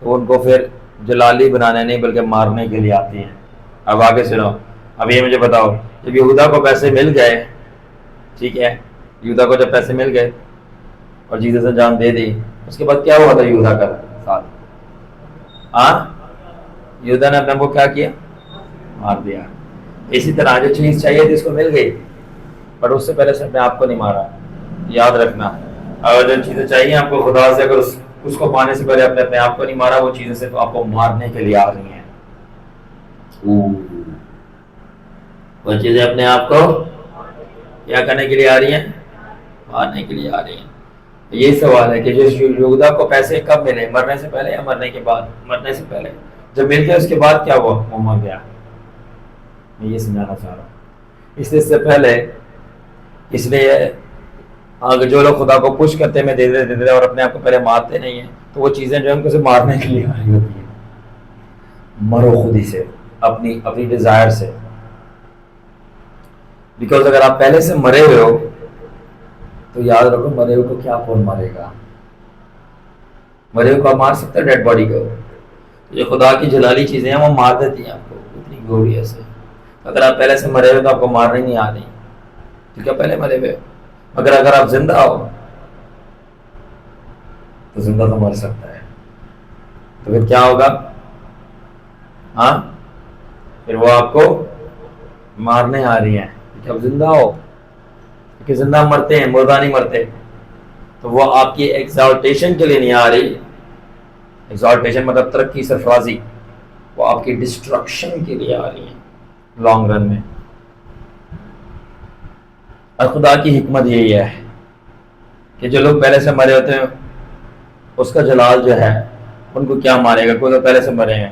تو ان کو پھر جلالی بنانے نہیں بلکہ مارنے کے لیے آتی ہیں. اب آگے سنو. اب یہ مجھے بتاؤ, جب یہودا کو پیسے مل گئے, ٹھیک ہے, یہودا کو جب پیسے مل گئے اور جیسس نے جان دے دی, اس کے بعد کیا ہوا تھا یہودا کا ساتھ؟ یہودا نے اپنے کو کیا کیا؟ مار دیا. اسی طرح جو چیز چاہیے تھی اس کو مل گئی, پر اس سے پہلے سے اپنے آپ کو نہیں مارا. یاد رکھنا, اگر جو چیزیں چاہیے آپ کو خدا سے, اگر اس کو پانے سے پہلے اپنے آپ کو نہیں مارا, وہ چیزیں صرف آپ کو مارنے کے لیے آ رہی ہیں. وہ چیزیں اپنے آپ کو کیا کرنے کے لیے آ رہی ہیں؟ مارنے کے لیے آ رہی ہیں. یہ سوال ہے کہ جو یہودا کو پیسے کب ملے, مرنے سے پہلے یا مرنے کے بعد؟ مرنے سے پہلے. جب مل گیا اس کے بعد کیا ہوا؟ وہ مر گیا. میں یہ سمجھانا چاہ رہا ہوں. اس سے پہلے, اس لیے اگر جو لوگ خدا کو پش کرتے میں دے دے اور اپنے آپ کو پہلے مارتے نہیں ہیں, تو وہ چیزیں جو ہیں ان کو سے مارنے کے لیے آ رہی ہوتی ہیں. مرو خودی سے, اپنی ڈیزائر سے. بیکاز اگر آپ پہلے سے مرے ہوئے ہو تو یاد رکھو, مرے ہوئے کو کیا کون مارے گا؟ مرے ہوئے کو آپ مار سکتے ڈیڈ باڈی کو. جو خدا کی جلالی چیزیں ہیں وہ مار دیتی ہیں آپ کو اتنی گلوریس ہے. اگر آپ پہلے سے مرے ہوئے تو آپ کو مارنے نہیں آ رہی, تو کیا پہلے مرے ہوئے؟ مگر اگر آپ زندہ ہو تو زندہ تو مر سکتا ہے, تو پھر کیا ہوگا؟ پھر وہ آپ کو مارنے آ رہی ہیں. جب زندہ ہو, کہ زندہ مرتے ہیں, مردہ نہیں مرتے, تو وہ آپ کی ایگزالٹیشن کے لیے نہیں آ رہی. ایگزالٹیشن مطلب ترقی, سرفرازی. وہ آپ کی ڈسٹرکشن کے لیے آ رہی ہیں لانگ رن میں. اور خدا کی حکمت یہی ہے کہ جو لوگ پہلے سے مرے ہوتے ہیں اس کا جلال جو ہے ان کو کیا مارے گا؟ کوئی لوگ پہلے سے مرے ہیں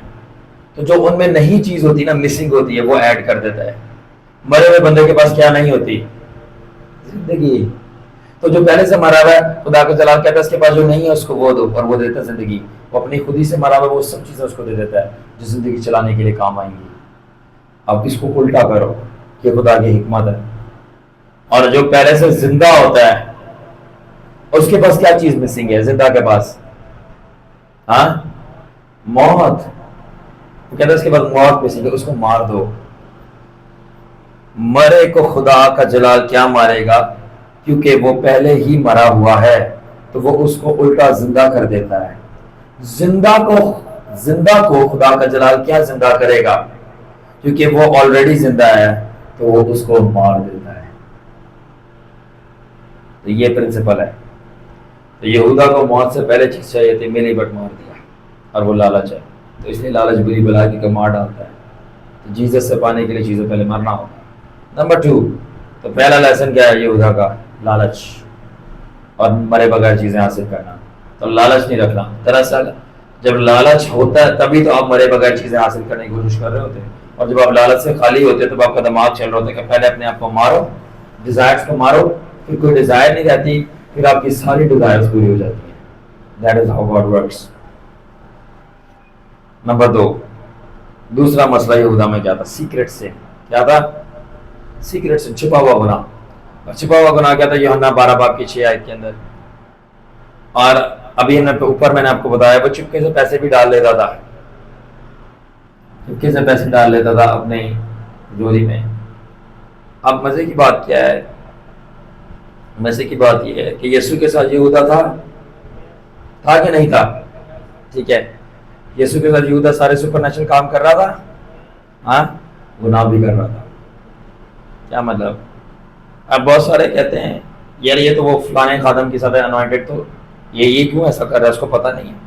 تو جو ان میں نہیں چیز ہوتی نا, مسنگ ہوتی ہے, وہ ایڈ کر دیتا ہے. مرے ہوئے بندے کے پاس کیا نہیں ہوتی؟ زندگی. تو جو پہلے سے مرا ہوا ہے, خدا کا جلال کہتا ہے اس کے پاس جو نہیں ہے اس کو وہ دو, اور وہ دیتا ہے زندگی. وہ اپنی خودی سے مرا ہوا وہ سب چیزیں اس کو دے دیتا ہے جو زندگی چلانے کے لیے کام آئیں گی. اب اس کو الٹا کرو کہ خدا کی حکمت ہے. اور جو پہلے سے زندہ ہوتا ہے اس کے پاس کیا چیز مسنگ ہے؟ زندہ کے پاس موت. وہ کہتا ہے اس کے پاس موت مسنگ ہے, اس کو مار دو. مرے کو خدا کا جلال کیا مارے گا؟ کیونکہ وہ پہلے ہی مرا ہوا ہے, تو وہ اس کو الٹا زندہ کر دیتا ہے. زندہ کو خدا کا جلال کیا زندہ کرے گا؟ کیونکہ وہ آلریڈی زندہ ہے, تو وہ اس کو مار دیتا ہے. تو یہ پرنسپل ہے. تو یہودا کو موت سے پہلے چیز چاہیے تھی, ملی بٹ مار دیا, اور وہ لالچ ہے. تو اس لیے لالچ بری بلا کی مار ڈالتا ہے. تو جیسس سے پانے کے لیے چیزیں پہلے مرنا ہوگا. نمبر 2, تو پہلا لیسن کیا ہے یہودا کا؟ لالچ اور مرے بغیر چیزیں حاصل کرنا. تو لالچ نہیں رکھنا. دراصل جب لالچ ہوتا ہے تبھی تو آپ مرے بغیر چیزیں حاصل کرنے کی کوشش کر رہے ہوتے ہیں. اور جب آپ لالچ سے خالی ہوتے ہیں تو آپ کا دماغ چل رہا ہوتا ہے کہ پہلے اپنے آپ کو مارو, ڈیزائرز کو مارو, پھر کوئی ڈیزائر نہیں رہتی, پھر آپ کی ساری ڈیزائرز پوری ہو جاتی ہیں. That is how God works. Number 2 دوسرا مسئلہ یہودا میں کیا تھا؟ سیکرٹ سے. کیا تھا؟ سیکرٹ سے چھپا ہوا گناہ. اور چھپا ہوا گناہ کیا تھا؟ یوحنا 12 باب کی 6 آیت کے اندر. اور ابھی اوپر میں نے آپ کو بتایا وہ چپکے سے پیسے بھی ڈال لیتا تھا, چپکے سے پیسے ڈال لیتا تھا اپنے جوڑی میں. اب مزے کی بات کیا ہے؟ مزے کی بات یہ ہے کہ یسوع کے ساتھ یہودا تھا کہ نہیں تھا؟ ٹھیک ہے, یسوع کے ساتھ یہودا سارے سپر نیچرل کام کر رہا تھا, ہاں گناہ بھی کر رہا تھا. کیا مطلب؟ اب بہت سارے کہتے ہیں یار یہ تو وہ فلانے خادم کے ساتھ انوائنٹڈ, تو یہ کیوں ایسا کر رہا ہے, اس کو پتہ نہیں ہے.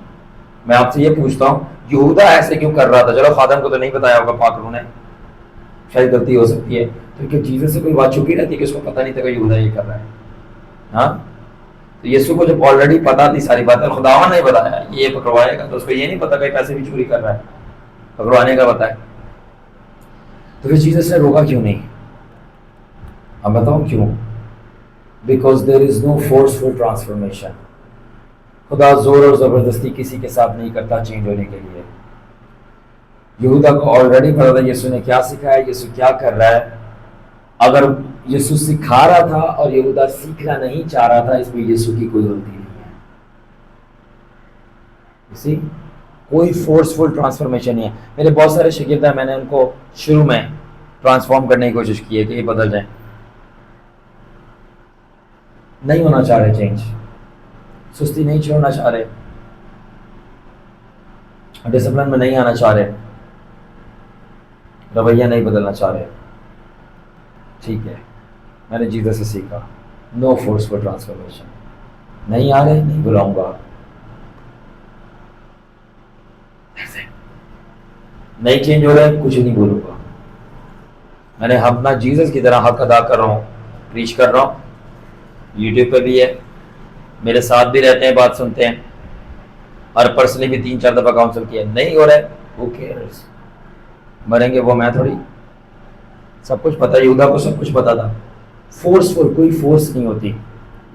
میں آپ سے یہ پوچھتا ہوں یہودا ایسے کیوں کر رہا تھا؟ چلو خادم کو تو نہیں بتایا ہوگا پاک روح نے, شاید غلطی ہو سکتی ہے, تو کہ جیسس سے کوئی بات چھپی رہتی ہے کہ اس کو پتہ نہیں تھا کہ یہودا یہ کر رہا ہے. ہاں تو یسوع کو جب آلریڈی پتا تھی ساری باتیں, خداوند نے بتایا یہ پکڑوائے گا, تو اس کو یہ نہیں پتا کہ پیسے بھی چوری کر رہا ہے, پکڑوانے کا بتایا. تو پھر جیسس نے روکا کیوں نہیں؟ اب بتاؤں کیوں؟ Because there is no forceful transformation. خدا زور اور زبردستی کسی کے ساتھ نہیں کرتا چینج ہونے کے لیے. یہودا کو آلریڈی پتا تھا یسوع نے کیا سکھایا, یسوع کیا کر رہا ہے. اگر یسوع سکھا رہا تھا اور یہودا سیکھنا نہیں چاہ رہا تھا, اس میں یسوع کی کوئی غلطی نہیں ہے. اسی کوئی فورسفل ٹرانسفارمیشن نہیں ہے. میرے بہت سارے شاگرد ہیں, میں نے ان کو شروع میں ٹرانسفارم کرنے کی کوشش کی ہے کہ یہ بدل جائیں, نہیں ہونا چاہ رہے چینج, سستی نہیں چھوڑنا چاہ رہے, ڈسپلن میں نہیں آنا چاہ رہے, رویہ نہیں بدلنا چاہ رہے. ٹھیک ہے, میں نے جیسس سے سیکھا نو فورس فور ٹرانسفارمیشن. نہیں آ رہے نہیں بلاؤں گا, نہیں چینج ہو رہا ہے کچھ نہیں بولوں گا. میں نے اپنا جیسس کی طرح حق ادا کر رہا ہوں, پریچ کر رہا ہوں, یوٹیوب پہ بھی ہے, میرے ساتھ بھی رہتے ہیں, بات سنتے ہیں, اور پرسنلی بھی 3-4 دفعہ کاؤنسل کیا. نہیں ہو رہا ہے who cares, مریں گے وہ, میں تھوڑی. سب کچھ پتا, یہودا کو سب کچھ پتا تھا. فورسفل کوئی فورس نہیں ہوتی,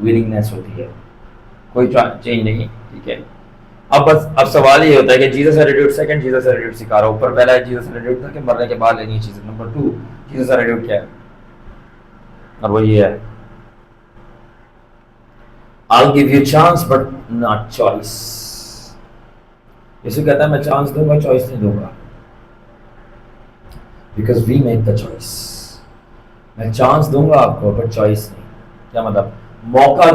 ولنگنیس ہوتی ہے, کوئی چینج نہیں. ٹھیک ہے, اب بس اب سوال یہ ہوتا ہے کہ Jesus attitude, second Jesus attitude سکھا رہا ہوں. اوپر پہلا جیسس ایٹیٹیوڈ تھا کہ مرنے کے بعد لینی ہے چیزیں. نمبر 2 جیسس ایٹیٹیوڈ کیا ہے, اور وہ یہ ہے I'll give you chance but not choice. یسوع کہتا ہے میں چانس دوں گا, چوائس نہیں دوں گا. Because we make the choice. میں چانس دوں گا آپ کو بٹ چوائس نہیں. کیا مطلب؟ موقع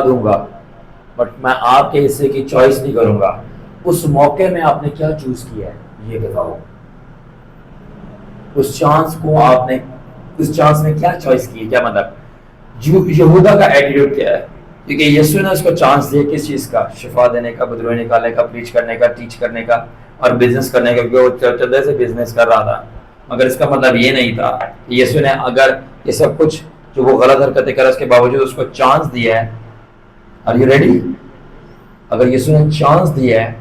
دوں گا بٹ میں آپ کے حصے کی چوائس نہیں کروں گا. اس موقع میں آپ نے کیا چوز کیا ہے یہ بتاؤ. اس چانس میں کیا چوائس کی ہے. کیا مطلب؟ یہودا کا ایٹیٹیوڈ کیا ہے؟ کیونکہ یسوع نے اس کو چانس دیا کس چیز کا؟ شفا دینے کا, بدروئی نکالنے کا, پریچ کرنے کا, ٹیچ کرنے کا, اور بزنس کرنے کا, کیونکہ وہ چلتے سے بزنس کر رہا تھا. مگر اس کا مطلب یہ نہیں تھا کہ یسوع نے اگر یہ سب کچھ جو وہ غلط حرکتیں کرے اس کے باوجود اس کو چانس دیا ہے. Are you ready? اگر یسوع نے چانس دیا ہے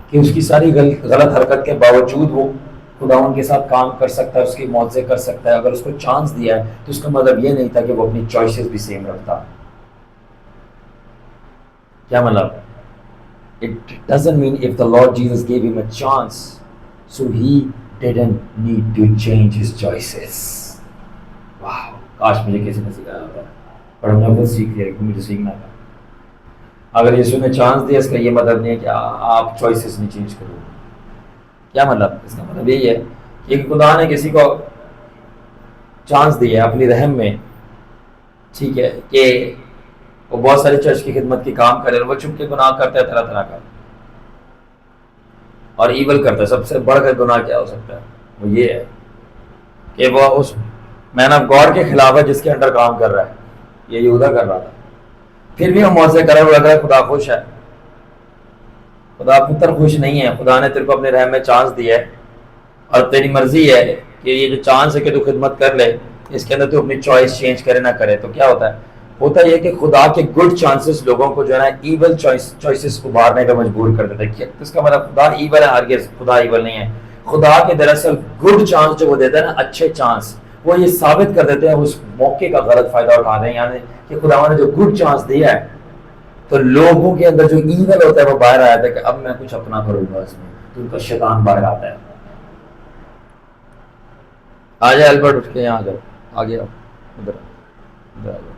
کہ اس کی ساری غلط حرکت کے باوجود وہ خداوند کے ساتھ کام کر سکتا ہے, اس کی معجزے کر سکتا ہے, اگر اس کو چانس دیا ہے تو اس کا مطلب یہ نہیں تھا کہ وہ اپنی چوائسز بھی سیم رکھتا. کیا مطلب؟ It doesn't mean if the Lord Jesus gave him a chance, so he didn't need to change his choices. Wow! کاش مجھے کسی نے سکھایا ہوتا, پر ہم نے خود سیکھ لیا کہ مجھے سیکھنا تھا. اگر یسوع نے چانس دیا اس کا یہ مطلب نہیں ہے کہ آپ چوائسز نہیں چینج کرو. کیا مطلب؟ اس کا مطلب یہی ہے کہ خدا نے کسی کو چانس دیا اپنی رحم میں, ٹھیک ہے, کہ وہ بہت سارے چرچ کی خدمت کی کام کرے, اور وہ چھپ کے گناہ کرتا ہے طرح طرح کا, اور ایول کرتا ہے. سب سے بڑھ کر گناہ کیا ہو سکتا ہے؟ وہ یہ ہے کہ وہ اس مین آف گاڈ کے خلاف ہے جس کے انڈر کام کر رہا ہے. یہ یہودا کر رہا تھا. پھر بھی ہم معجزے کر رہے ہیں, وہ لگ رہا ہے خدا خوش ہے. خدا پتر خوش نہیں ہے. خدا نے تیرے کو اپنے رحم میں چانس دیا ہے, اور تیری مرضی ہے کہ یہ جو چانس ہے کہ تو خدمت کر لے, اس کے اندر تو اپنی چوائس چینج کرے نہ کرے. تو کیا ہوتا ہے یہ کہ خدا کے گڈ چانسز لوگوں کو جو ہے نا ایول چوائسز ابھارنے کا مجبور کر دیتے ہیں. اس کا مطلب خدا ایول ہے؟ ہرگز خدا ایول نہیں ہے. خدا کے دراصل گڈ چانس جو وہ دیتا ہے نا, اچھے چانس, وہ یہ ثابت کر دیتے ہیں اس موقع کا غلط فائدہ اٹھا رہے ہیں. یعنی کہ خدا نے جو گڈ چانس دیا ہے تو لوگوں کے اندر جو ایول ہوتا ہے وہ باہر آیا تھا کہ اب میں کچھ اپنا کروں گا اس میں، تو ان کا شیطان باہر آتا ہے. آ جائے البرٹ، اٹھ کے یہاں آ جاؤ، آگے آؤ، ادھر ادھر آ جاؤ.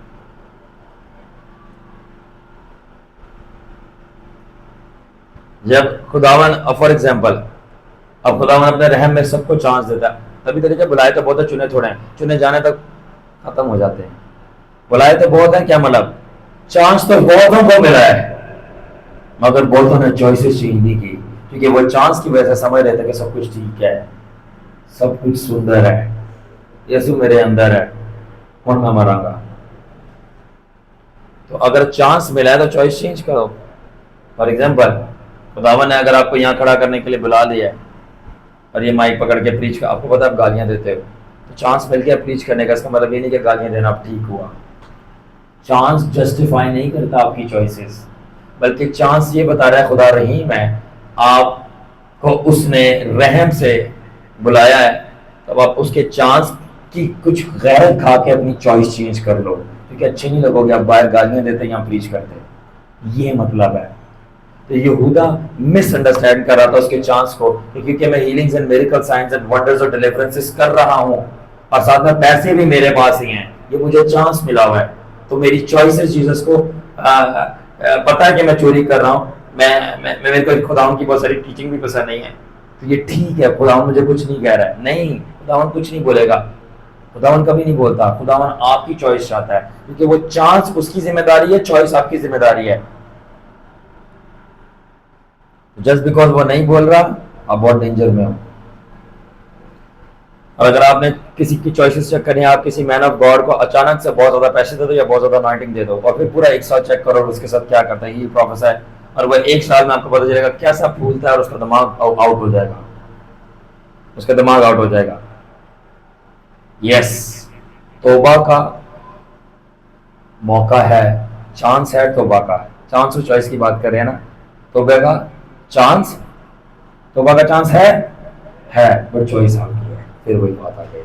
جب خداون فار ایگزامپل، اب خداون اپنے رحم میں سب کو چانس دیتا ہے، تبھی طریقے بلائے تو بہت ہے، چنے تھوڑے ہیں، چنے جانے تک ختم ہو جاتے ہیں. بلائے تو بہت ہیں، کیا مطلب؟ چانس تو بہتوں کو ملا ہے مگر بہتوں نے چوائسز چینج نہیں کی، کیونکہ وہ چانس کی وجہ سے سمجھ رہے تھے کہ سب کچھ ٹھیک ہے، سب کچھ سندر ہے، یسوع میرے اندر ہے، ہوں میں مراں گا. تو اگر چانس ملا ہے تو چوائس چینج کرو. فار ایگزامپل، خداون نے اگر آپ کو یہاں کھڑا کرنے کے لیے بلا لیا ہے اور یہ مائک پکڑ کے پریچ کر، آپ کو پتا آپ گالیاں دیتے ہو، تو چانس مل گیا پریچ کرنے کا، اس کا مطلب یہ نہیں کہ گالیاں دینا آپ ٹھیک ہوا. چانس جسٹیفائی نہیں کرتا آپ کی چوائسز، بلکہ چانس یہ بتا رہا ہے خدا رحیم ہے، آپ کو اس نے رحم سے بلایا ہے، تب آپ اس کے چانس کی کچھ غیرت کھا کے اپنی چوائس چینج کر لو، کیونکہ اچھے نہیں لگو گے آپ باہر گالیاں دیتے یہاں پریچ کرتے. یہ مطلب ہے. تو یہودا مس انڈرسٹینڈ کر رہا تھا اس کے چانس کو، کیونکہ میں healings and miracle signs and wonders اور ڈیلیورنسز کر رہا ہوں اور ساتھ میں پیسے بھی میرے پاس ہی ہیں، یہ مجھے چانس ملا ہوا ہے. تو میری چوائسز جیسس کو پتا ہے کہ میں چوری کر رہا ہوں، میرے کو خداوند کی بہت ساری ٹیچنگ بھی پسند نہیں ہے، تو یہ ٹھیک ہے، خداوند مجھے کچھ نہیں کہہ رہا ہے. نہیں، خداوند کچھ نہیں بولے گا، خداوند کبھی نہیں بولتا. خداوند آپ کی چوائس چاہتا ہے، کیونکہ وہ چانس اس کی ذمہ داری ہے، چوائس آپ کی ذمہ داری ہے. جسٹ بیکاز وہ نہیں بول رہا آپ بہت ڈینجر میں ہو. اور اگر آپ نے کسی کی چوائسز چیک کرنی ہے، آپ کسی مین آف گاڈ کو اچانک سے بہت زیادہ پیسے دے دو یا بہت زیادہ انائٹنگ دے دو اور پھر پورا ایک سال چیک کرو اور اس کے ساتھ کیا کرتا ہے، یہ پروفیسر ہے، اور وہ ایک سال میں آپ کو پتا چلے گا کیسا پھولتا ہے اور اس کا دماغ آؤٹ ہو جائے گا، اس کا دماغ آؤٹ ہو جائے گا. یس، توبہ کا موقع ہے، چانس ہے توبہ کا. چانس اور چوائس کی بات کر رہے ہیں نا، توبہ کا چانس، توبہ کا چانس ہے بٹ چوائس آپ کی ہے. پھر وہی بات آ گئی.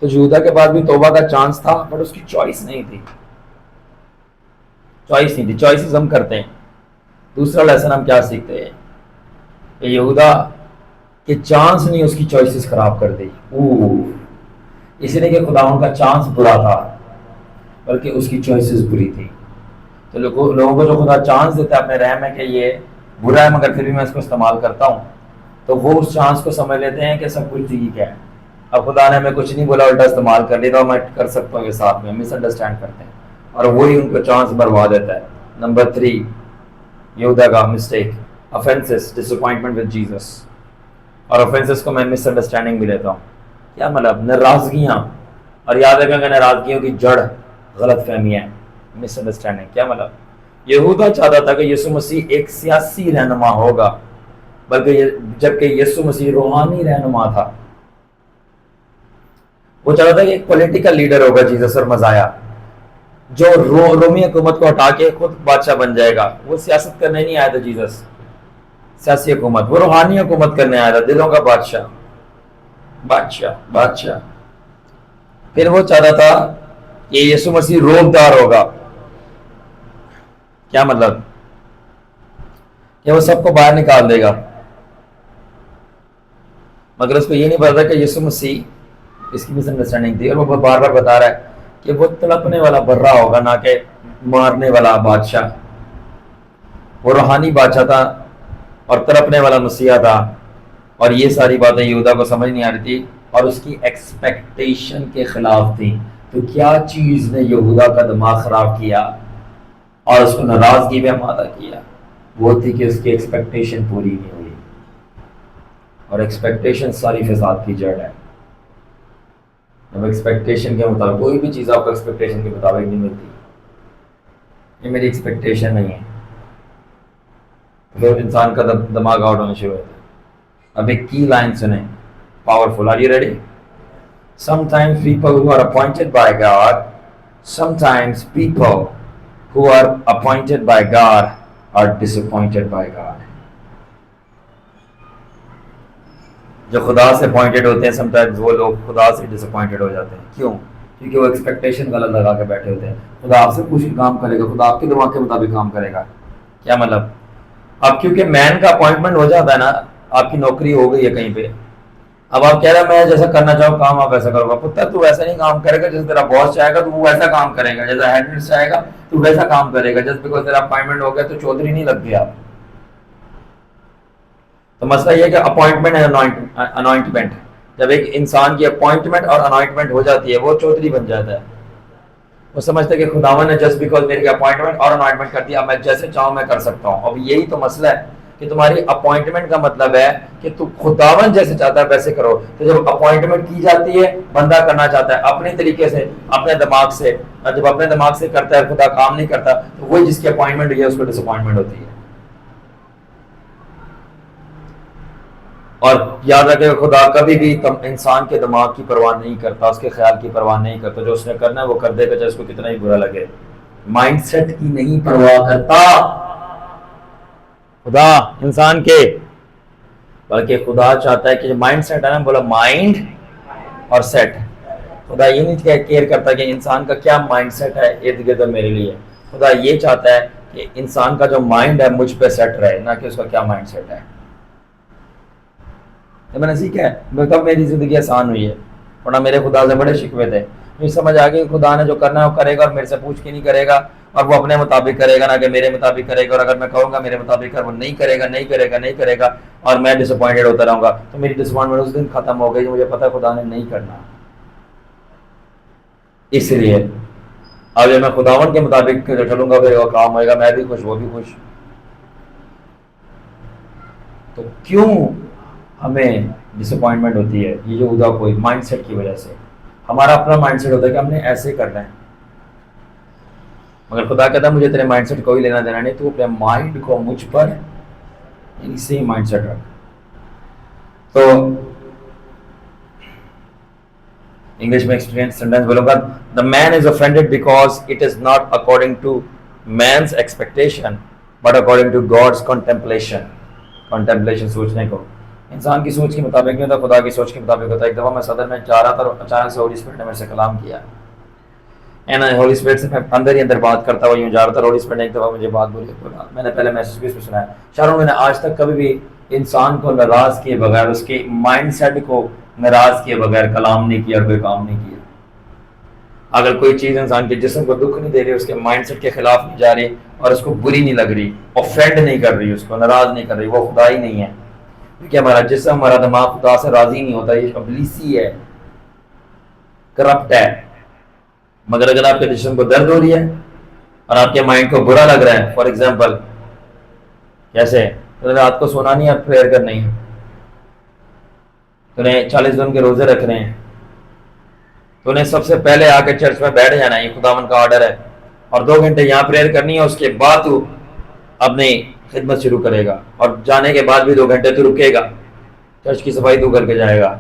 تو یہودا کے بعد بھی توبہ کا چانس تھا بٹ اس کی چوائس نہیں تھی، چوائس نہیں تھی. چوائسز ہم کرتے ہیں. دوسرا لیسن ہم کیا سیکھتے ہیں کہ یہودا کہ چانس نہیں اس کی چوائسز خراب کر دی. اس لیے کہ خداوند کا چانس برا تھا بلکہ اس کی چوائسز بری تھی. تو لوگوں کو جو خدا چانس دیتا ہے اپنے رحم میں کہ یہ برا ہے مگر پھر بھی میں اس کو استعمال کرتا ہوں، تو وہ اس چانس کو سمجھ لیتے ہیں کہ سب کچھ ٹھیک ہے، اب خدا نے ہمیں کچھ نہیں بولا الٹا استعمال کر لیا، میں کر سکتا ہوں یہ ساتھ میں. مس انڈرسٹینڈ کرتے ہیں اور وہی ان کو چانس بروا دیتا ہے. نمبر 3 یہودا کا mistake, offenses, disappointment with Jesus. اور offenses کو میں مس انڈرسٹینڈنگ بھی لیتا ہوں. کیا مطلب؟ ناراضگیاں، اور یاد رکھیں کہ ناراضگیوں کی جڑ غلط فہمیاں، مس انڈرسٹینڈنگ. کیا مطلب؟ یہودا چاہتا تھا کہ یسوع مسیح ایک سیاسی رہنما ہوگا، بلکہ جبکہ یسوع مسیح روحانی رہنما تھا. وہ چاہتا تھا کہ ایک پولیٹیکل لیڈر ہوگا جیسس اور مزایا، جو رومی حکومت کو ہٹا کے خود بادشاہ بن جائے گا. وہ سیاست کرنے نہیں آیا تھا جیسس، سیاسی حکومت، وہ روحانی حکومت کرنے آیا تھا، دلوں کا بادشاہ بادشاہ بادشاہ. پھر وہ چاہتا تھا کہ یسوع مسیح روبدار ہوگا. کیا مطلب؟ کہ وہ سب کو باہر نکال دے گا، مگر اس کو یہ نہیں پتا کہ یسوع مسیح، اس کی مس انڈرسٹینڈنگ تھی. اور وہ بار بار بتا رہا ہے کہ وہ تڑپنے والا برا ہوگا نہ کہ مارنے والا بادشاہ. وہ روحانی بادشاہ تھا اور تڑپنے والا مسیحا تھا. اور یہ ساری باتیں یہودا کو سمجھ نہیں آ رہی تھی اور اس کی ایکسپیکٹیشن کے خلاف تھی. تو کیا چیز نے یہودا کا دماغ خراب کیا اور اس کو ناراضگی میں آمادہ کیا؟ وہ تھی کہ اس کی ایکسپیکٹیشن پوری نہیں ہوئی. اور ایکسپیکٹیشن ساری فساد کی جڑ ہے. جب ایکسپیکٹیشن کے مطابق کوئی بھی چیز آپ کو ایکسپیکٹیشن کے مطابق نہیں ملتی، یہ میری ایکسپیکٹیشن نہیں ہے، پھر انسان کا دماغ آؤٹ ہونا شروع ہوتا ہے. اب ایک کی لائن سنیں، powerful. Are you ready? Sometimes people who are appointed by God, sometimes people who are appointed by God are disappointed by God. جو خدا سے اپوائنٹڈ ہوتے ہیں sometimes وہ لوگ خدا سے ڈس اپوائنٹڈ ہو جاتے ہیں. کیوں؟ کیونکہ وہ ایکسپیکٹیشن غلط لگا کے بیٹھے ہوتے ہیں. خدا آپ سے کچھ کام کرے گا, خدا آپ کے دماغ کے مطابق کام کرے گا. کیا مطلب؟ اب کیونکہ مین کا اپوائنٹمنٹ ہو جاتا ہے نا, آپ کی نوکری ہو گئی ہے کہیں پہ, اب آپ کہہ رہے ہیں میں جیسا کرنا چاہوں کام آپ ویسا کرو گا. پتر تو ویسا نہیں کام کرے گا جیسے تیرا باس چاہے گا تو وہ ویسا کام کرے گا, جیسا ہیڈ مسٹ چاہے گا تو ویسا کام کرے گا. جسٹ بیکاز تیرا اپوائنٹمنٹ ہو گیا تو چودھری نہیں لگ گیا. تو مسئلہ یہ ہے کہ اپوائنٹمنٹ ہے انوائنٹمنٹ. جب ایک انسان کی اپوائنٹمنٹ اور انوائنٹمنٹ ہو جاتی ہے وہ چودھری بن جاتا ہے. وہ سمجھتے ہیں کہ خداوند نے جسٹ بیکاز میری اپوائنٹمنٹ اور انوائنٹمنٹ کر دیا, اب میں جیسے چاہوں میں کر سکتا ہوں. اب یہی تو مسئلہ ہے کہ تمہاری اپوائنٹمنٹ کا مطلب ہے کہ تو خداوند جیسے چاہتا ہے ویسے کرو. تو جب اپوائنٹمنٹ کی جاتی ہے بندہ کرنا چاہتا ہے اپنے طریقے سے اپنے دماغ سے, اور جب اپنے دماغ سے کرتا ہے خدا کام نہیں کرتا تو وہی جس کی اپوائنٹمنٹ ہوئی ہے اس کو ڈس اپوائنٹمنٹ ہوتی ہے. اور یاد رکھے خدا کبھی بھی انسان کے دماغ کی پرواہ نہیں کرتا, اس کے خیال کی پرواہ نہیں کرتا. جو اس نے کرنا ہے وہ کر دے گا چاہے اس کو کتنا ہی برا لگے. مائنڈ سیٹ کی نہیں پرواہ کرتا خدا انسان کے, بلکہ خدا چاہتا ہے کہ جو مائنڈ سیٹ ہے نا, بولا مائنڈ اور سیٹ. خدا یہ نہیں کیئر کرتا کہ انسان کا کیا مائنڈ سیٹ ہے ارد گرد میرے لیے. خدا یہ چاہتا ہے کہ انسان کا جو مائنڈ ہے مجھ پہ سیٹ رہے, نہ کہ اس کا کیا مائنڈ سیٹ ہے. میں نے سیکھا ہے تب میری زندگی آسان ہوئی ہے, ورنہ میرے خدا سے بڑے شکوے تھے. مجھے سمجھ آ گئی خدا نے جو کرنا ہے وہ کرے گا, اور میرے سے پوچھ کے نہیں کرے گا, اور وہ اپنے مطابق کرے گا نہ کہ میرے مطابق کرے گا. اور اگر میں کہوں گا میرے مطابق کر, وہ نہیں کرے گا نہیں کرے گا نہیں کرے گا, اور میں ڈس اپوائنٹڈ ہوتا رہوں گا. تو میری ڈس اپوائنٹمنٹ اس دن ختم ہو گئی, مجھے پتا ہے خدا نے نہیں کرنا. اس لیے اب میں خداوند کے مطابق چلوں گا, پھر وہ کام ہوئے گا, میں بھی خوش وہ بھی خوش. تو کیوں ہمیں ڈس اپوائنٹمنٹ ہوتی ہے؟ یہ جو خدا کوئی مائنڈ سیٹ کی وجہ سے. ہمارا اپنا مائنڈ سیٹ ہوتا ہے کہ ہم نے ایسے کرنا ہے, مگر خدا کہتا ہے مجھے تیرے مائنڈ سیٹ کوئی لینا دینا نہیں, تو اپنے مائنڈ کو مجھ پر سیم مائنڈ سیٹ رکھ. تو انگلش میں سینٹینس بولوں گا, the man is offended because it is not according to man's expectation but according to God's contemplation. contemplation سوچنے کو انسان کی سوچ کے مطابق نہیں ہوتا, خدا کی سوچ کے مطابق ہوتا ہے. ایک دفعہ میں صدر میں جا رہا تھا اور اچانک سے ہولی اسپرٹ نے میرے سے کلام کیا. ہولی اسپرٹ سے میں اندر ہی اندر بات کرتا ہوا یوں جا رہا تھا. ہولی اسپرٹ نے ایک دفعہ مجھے بات بولی, میں نے پہلے میسج بھی اس پہ سنایا. شاہروں میں نے آج تک کبھی بھی انسان کو ناراض کیے بغیر, اس کے مائنڈ سیٹ کو ناراض کیے بغیر کلام نہیں کیا, کوئی کام نہیں کیا. اگر کوئی چیز انسان کے جسم کو دکھ نہیں دے رہی, اس کے مائنڈ سیٹ کے خلاف نہیں جا رہی, اور اس کو بری نہیں لگ رہی, اوفینڈ نہیں کر رہی, اس کو ناراض نہیں کر رہی, وہ خدا ہی نہیں ہے. کیونکہ ہمارا جسم ہمارا دماغ خدا سے راضی نہیں ہوتا, یہ ابلیسی ہے, کرپٹ ہے. مگر اگر آپ کے جسم کو درد ہو رہی ہے اور آپ کے مائنڈ کو برا لگ رہا ہے, فار ایگزامپل کیسے رات کو سونا نہیں ہے, پریئر کرنی ہے, تو نے 40 دن کے روزے رکھنے ہیں, تو نے سب سے پہلے آ کے چرچ میں بیٹھ جانا ہے, یہ خداوند کا آرڈر ہے, اور 2 گھنٹے یہاں پریئر کرنی ہے. اس کے بعد تو اپنی خدمت شروع کرے گا, اور جانے کے بعد بھی 2 گھنٹے تو رکے گا, چرچ کی صفائی تو کر کے جائے گا.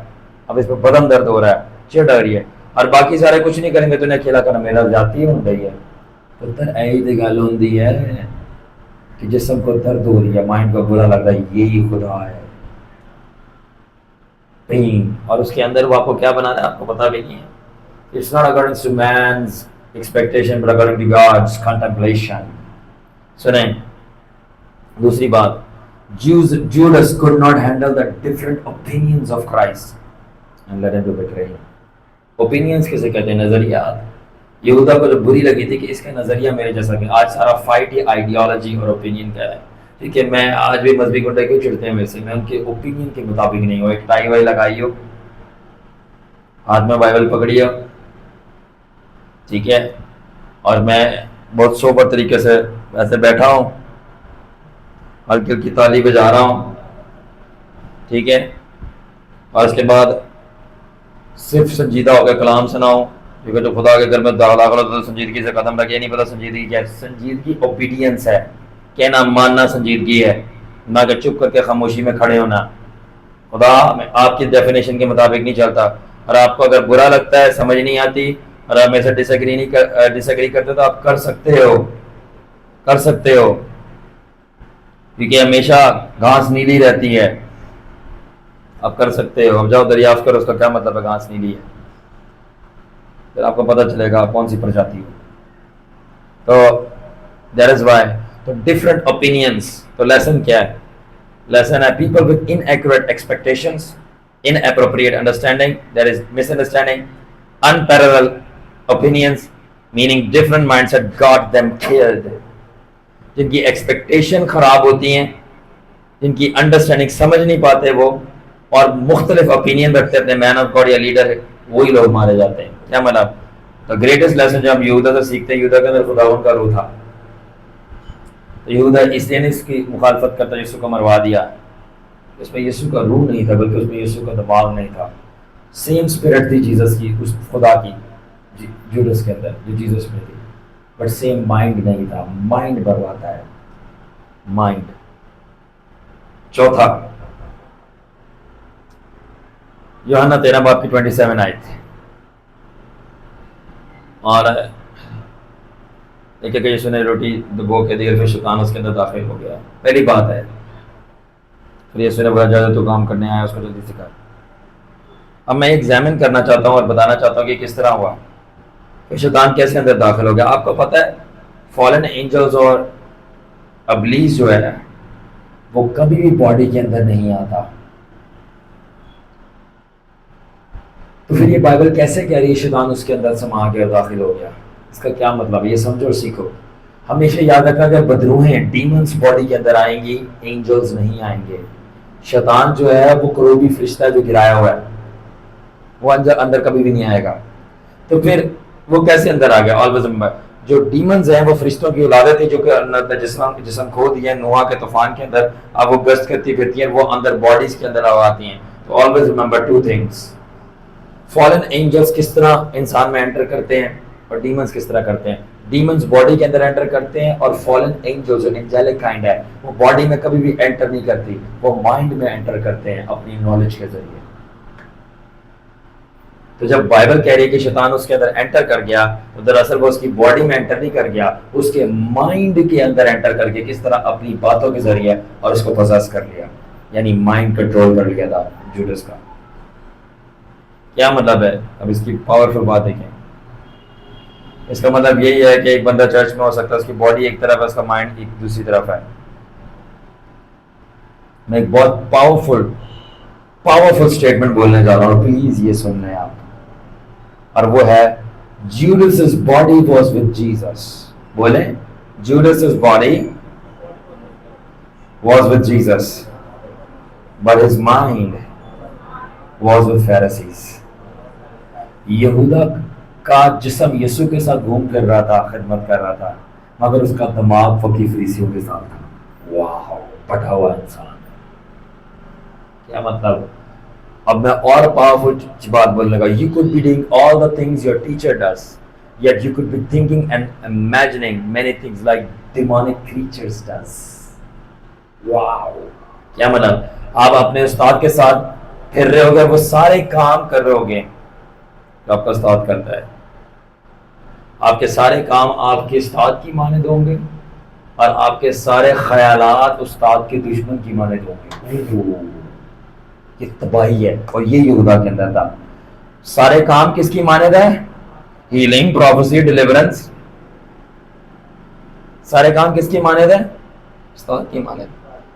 اب اس پہ بدن درد ہو رہا ہے, چڑ آ رہی ہے, اور باقی سارے کچھ نہیں کریں گے, تو انہیں اکیلا کرنا میرا جاتی ہوں گئی ہے. پتر ایہی تے گل ہوندی ہے کہ جسم کو درد ہو رہی ہے, مائنڈ کو برا لگ رہا ہے, یہی خدا ہے. اور اس کے اندر وہ آپ کو کیا بنانا ہے آپ کو پتا بھی نہیں ہے. It's not according to man's expectation but according to God's contemplation. سنیں دوسری بات, Judas could not handle the different opinions of Christ and let him to betray him. Opinions کسے کہتے ہیں؟ نظریات. یہودا کو جو بری لگی تھی کہ اس کا نظریہ میرے جیسا کہ آج سارا فائٹ ہی آئیڈیالوجی اور اوپینین کا ہے. ٹھیک ہے, میں آج بھی مذہبی گنڈے کیوں چڑھتے ہیں میرے سے, میں ان کے اوپینین کے مطابق نہیں ہوں. ایک ٹائی وائی لگائی ہو, ہاتھ میں بائبل پکڑی ہو, ٹھیک ہے, اور میں بہت سوبر طریقے سے ایسے بیٹھا ہوں, ہلکی ہلکی تالی بجا رہا ہوں, ٹھیک ہے, اور اس کے بعد صرف سنجیدہ ہو کے کلام سناؤں, کیونکہ جو خدا کے گھر میں داخلہ ہوتا ہے سنجیدگی سے قدم رکھے. نہیں پتا سنجیدگی کیا ہے. سنجیدگی اوبیڈینس ہے, کہنا ماننا سنجیدگی ہے, نہ کہ چپ کر کے خاموشی میں کھڑے ہونا. خدا آپ کی ڈیفینیشن کے مطابق نہیں چلتا, اور آپ کو اگر برا لگتا ہے, سمجھ نہیں آتی, اور آپ میرے سے ڈس ایگری کرتے تو آپ کر سکتے ہو, کیونکہ ہمیشہ گھاس نیلی رہتی ہے, آپ کر سکتے ہو. اب جاؤ دریافت کرو اس کا کیا مطلب ہے گھاس نیلی ہے. پھر آپ کو پتہ چلے گا آپ کون سی پرجاتی ہو. تو دیٹ از وائی تو ڈفرنٹ اوپینینس. تو لیسن کیا ہے؟ لیسن ہے people with in accurate expectations, in appropriate understanding, there is miss understanding, unparalleled opinions, meaning different mindset got them killed. جن کی ایکسپیکٹیشن خراب ہوتی ہیں, جن کی انڈرسٹینڈنگ سمجھ نہیں پاتے وہ, اور مختلف اوپینین رکھتے اپنے مین آف گاڈ یا لیڈر, وہی لوگ مارے جاتے ہیں. کیا مطلب؟ تو گریٹسٹ لیسن جو ہم یہودا سے سیکھتے ہیں, یہودا کے اندر خداوند کا روح تھا. تو یہودا اس لیے اس کی مخالفت کرتا یسوع کو مروا دیا, اس میں یسوع کا روح نہیں تھا بلکہ اس میں یسوع کا دماغ نہیں تھا. سیم اسپرٹ تھی جیزس کی, اس خدا کی جوڈس کے اندر جو جیزس میں تھی, بٹ سیم مائنڈ نہیں تھا. مائنڈ برواتا ہے, مائنڈ. چوتھا یوحنا 13 باب کی 27 آیت تھی, اور ایک کہ یسوع نے روٹی دبو کے دی, پھر شیطان اس کے اندر داخل ہو گیا. پہلی بات ہے. پھر یسوع نے بولا جا تو کام کرنے آیا, اس کو جلدی سکھا. اب میں ایگزامن کرنا چاہتا ہوں اور بتانا چاہتا ہوں کہ کس طرح ہوا, کہ شیطان کیسے اندر داخل ہو گیا. آپ کو پتہ ہے فالن اینجلز اور ابلیس جو ہے وہ کبھی بھی باڈی کے اندر نہیں آتا. تو پھر یہ بائبل کیسے کہہ رہی ہے شیطان اس کے اندر سما کے اور داخل ہو گیا؟ اس کا کیا مطلب ہے یہ سمجھو اور سیکھو. ہمیشہ یاد رکھنا کہ بدروہیں ڈیمنز باڈی کے اندر آئیں گی, اینجلز نہیں آئیں گے. شیطان جو ہے وہ کروبی فرشتہ ہے جو گرایا ہوا ہے, وہ اندر کبھی بھی نہیں آئے گا. تو پھر وہ کیسے اندر آ گیا؟ آلویز جو ڈیمنز ہیں وہ فرشتوں کی اولادیں تھیں جو کہ جسم کھو دیے نوح کے طوفان کے اندر. اب وہ گشت کرتی پھرتی ہیں, وہ اندر باڈیز کے اندر آتی ہیں. تو always remember two things, fallen angels کس طرح انسان میں انٹر کرتے ہیں اور ڈیمنز کس طرح کرتے ہیں. ڈیمنز باڈی کے اندر انٹر کرتے ہیں, اور فالن اینجلز جو اینجلک کائنڈ ہے وہ باڈی میں کبھی بھی انٹر نہیں کرتی, وہ مائنڈ میں انٹر کرتے ہیں اپنی نالج کے ذریعے. تو جب بائبل کہہ رہی ہے کہ شیطان اس کے اندر انٹر کر گیا, تو دراصل وہ اس کی باڈی میں انٹر نہیں کر گیا, اس کے مائنڈ کے اندر انٹر کر کے کس طرح اپنی باتوں کے ذریعے اور اس کو پوزیس کر لیا, یعنی مائنڈ کنٹرول کر لیا تھا جوڈس کا. کیا مطلب ہے؟ اب اس کی پاورفل بات دیکھیں. اس کا مطلب یہی ہے کہ ایک بندہ چرچ میں ہو سکتا ہے, اس کی باڈی ایک طرف ہے, اس کا مائنڈ ایک دوسری طرف ہے. میں ایک بہت پاورفل اسٹیٹمنٹ بولنے جا رہا ہوں, پلیز یہ سن لیں آپ, اور وہ ہے Judas's body was with Jesus. بولیں, Judas's body was with Jesus, but his mind was with Pharisees. یہودا کا جسم یسوع کے ساتھ گھوم پھر رہا تھا, خدمت کر رہا تھا, مگر اس کا دماغ فقی فریسیوں کے ساتھ تھا. واہ, پٹا ہوا انسان. کیا مطلب؟ اب میں اور پاورفل بات بولنے لگا. You could be doing all the things your teacher does, yet you could be thinking and imagining many things like demonic creatures does. Wow. کیا مطلب؟ آپ اپنے استاد کے ساتھ پھر رہے ہو گے, وہ سارے کام کر رہے ہو گے جو آپ کا استاد کرتا ہے. آپ کے سارے کام آپ کے استاد کی مانند ہوں گے, اور آپ کے سارے خیالات استاد کے دشمن کی مانند ہوں گے. یہ تباہی ہے, اور یہ یہودا کے اندر تھا. سارے کام کس کی مانند ہے؟ Healing, prophecy, deliverance. سارے کام کس کی مانند ہے؟ استاد کی مانند.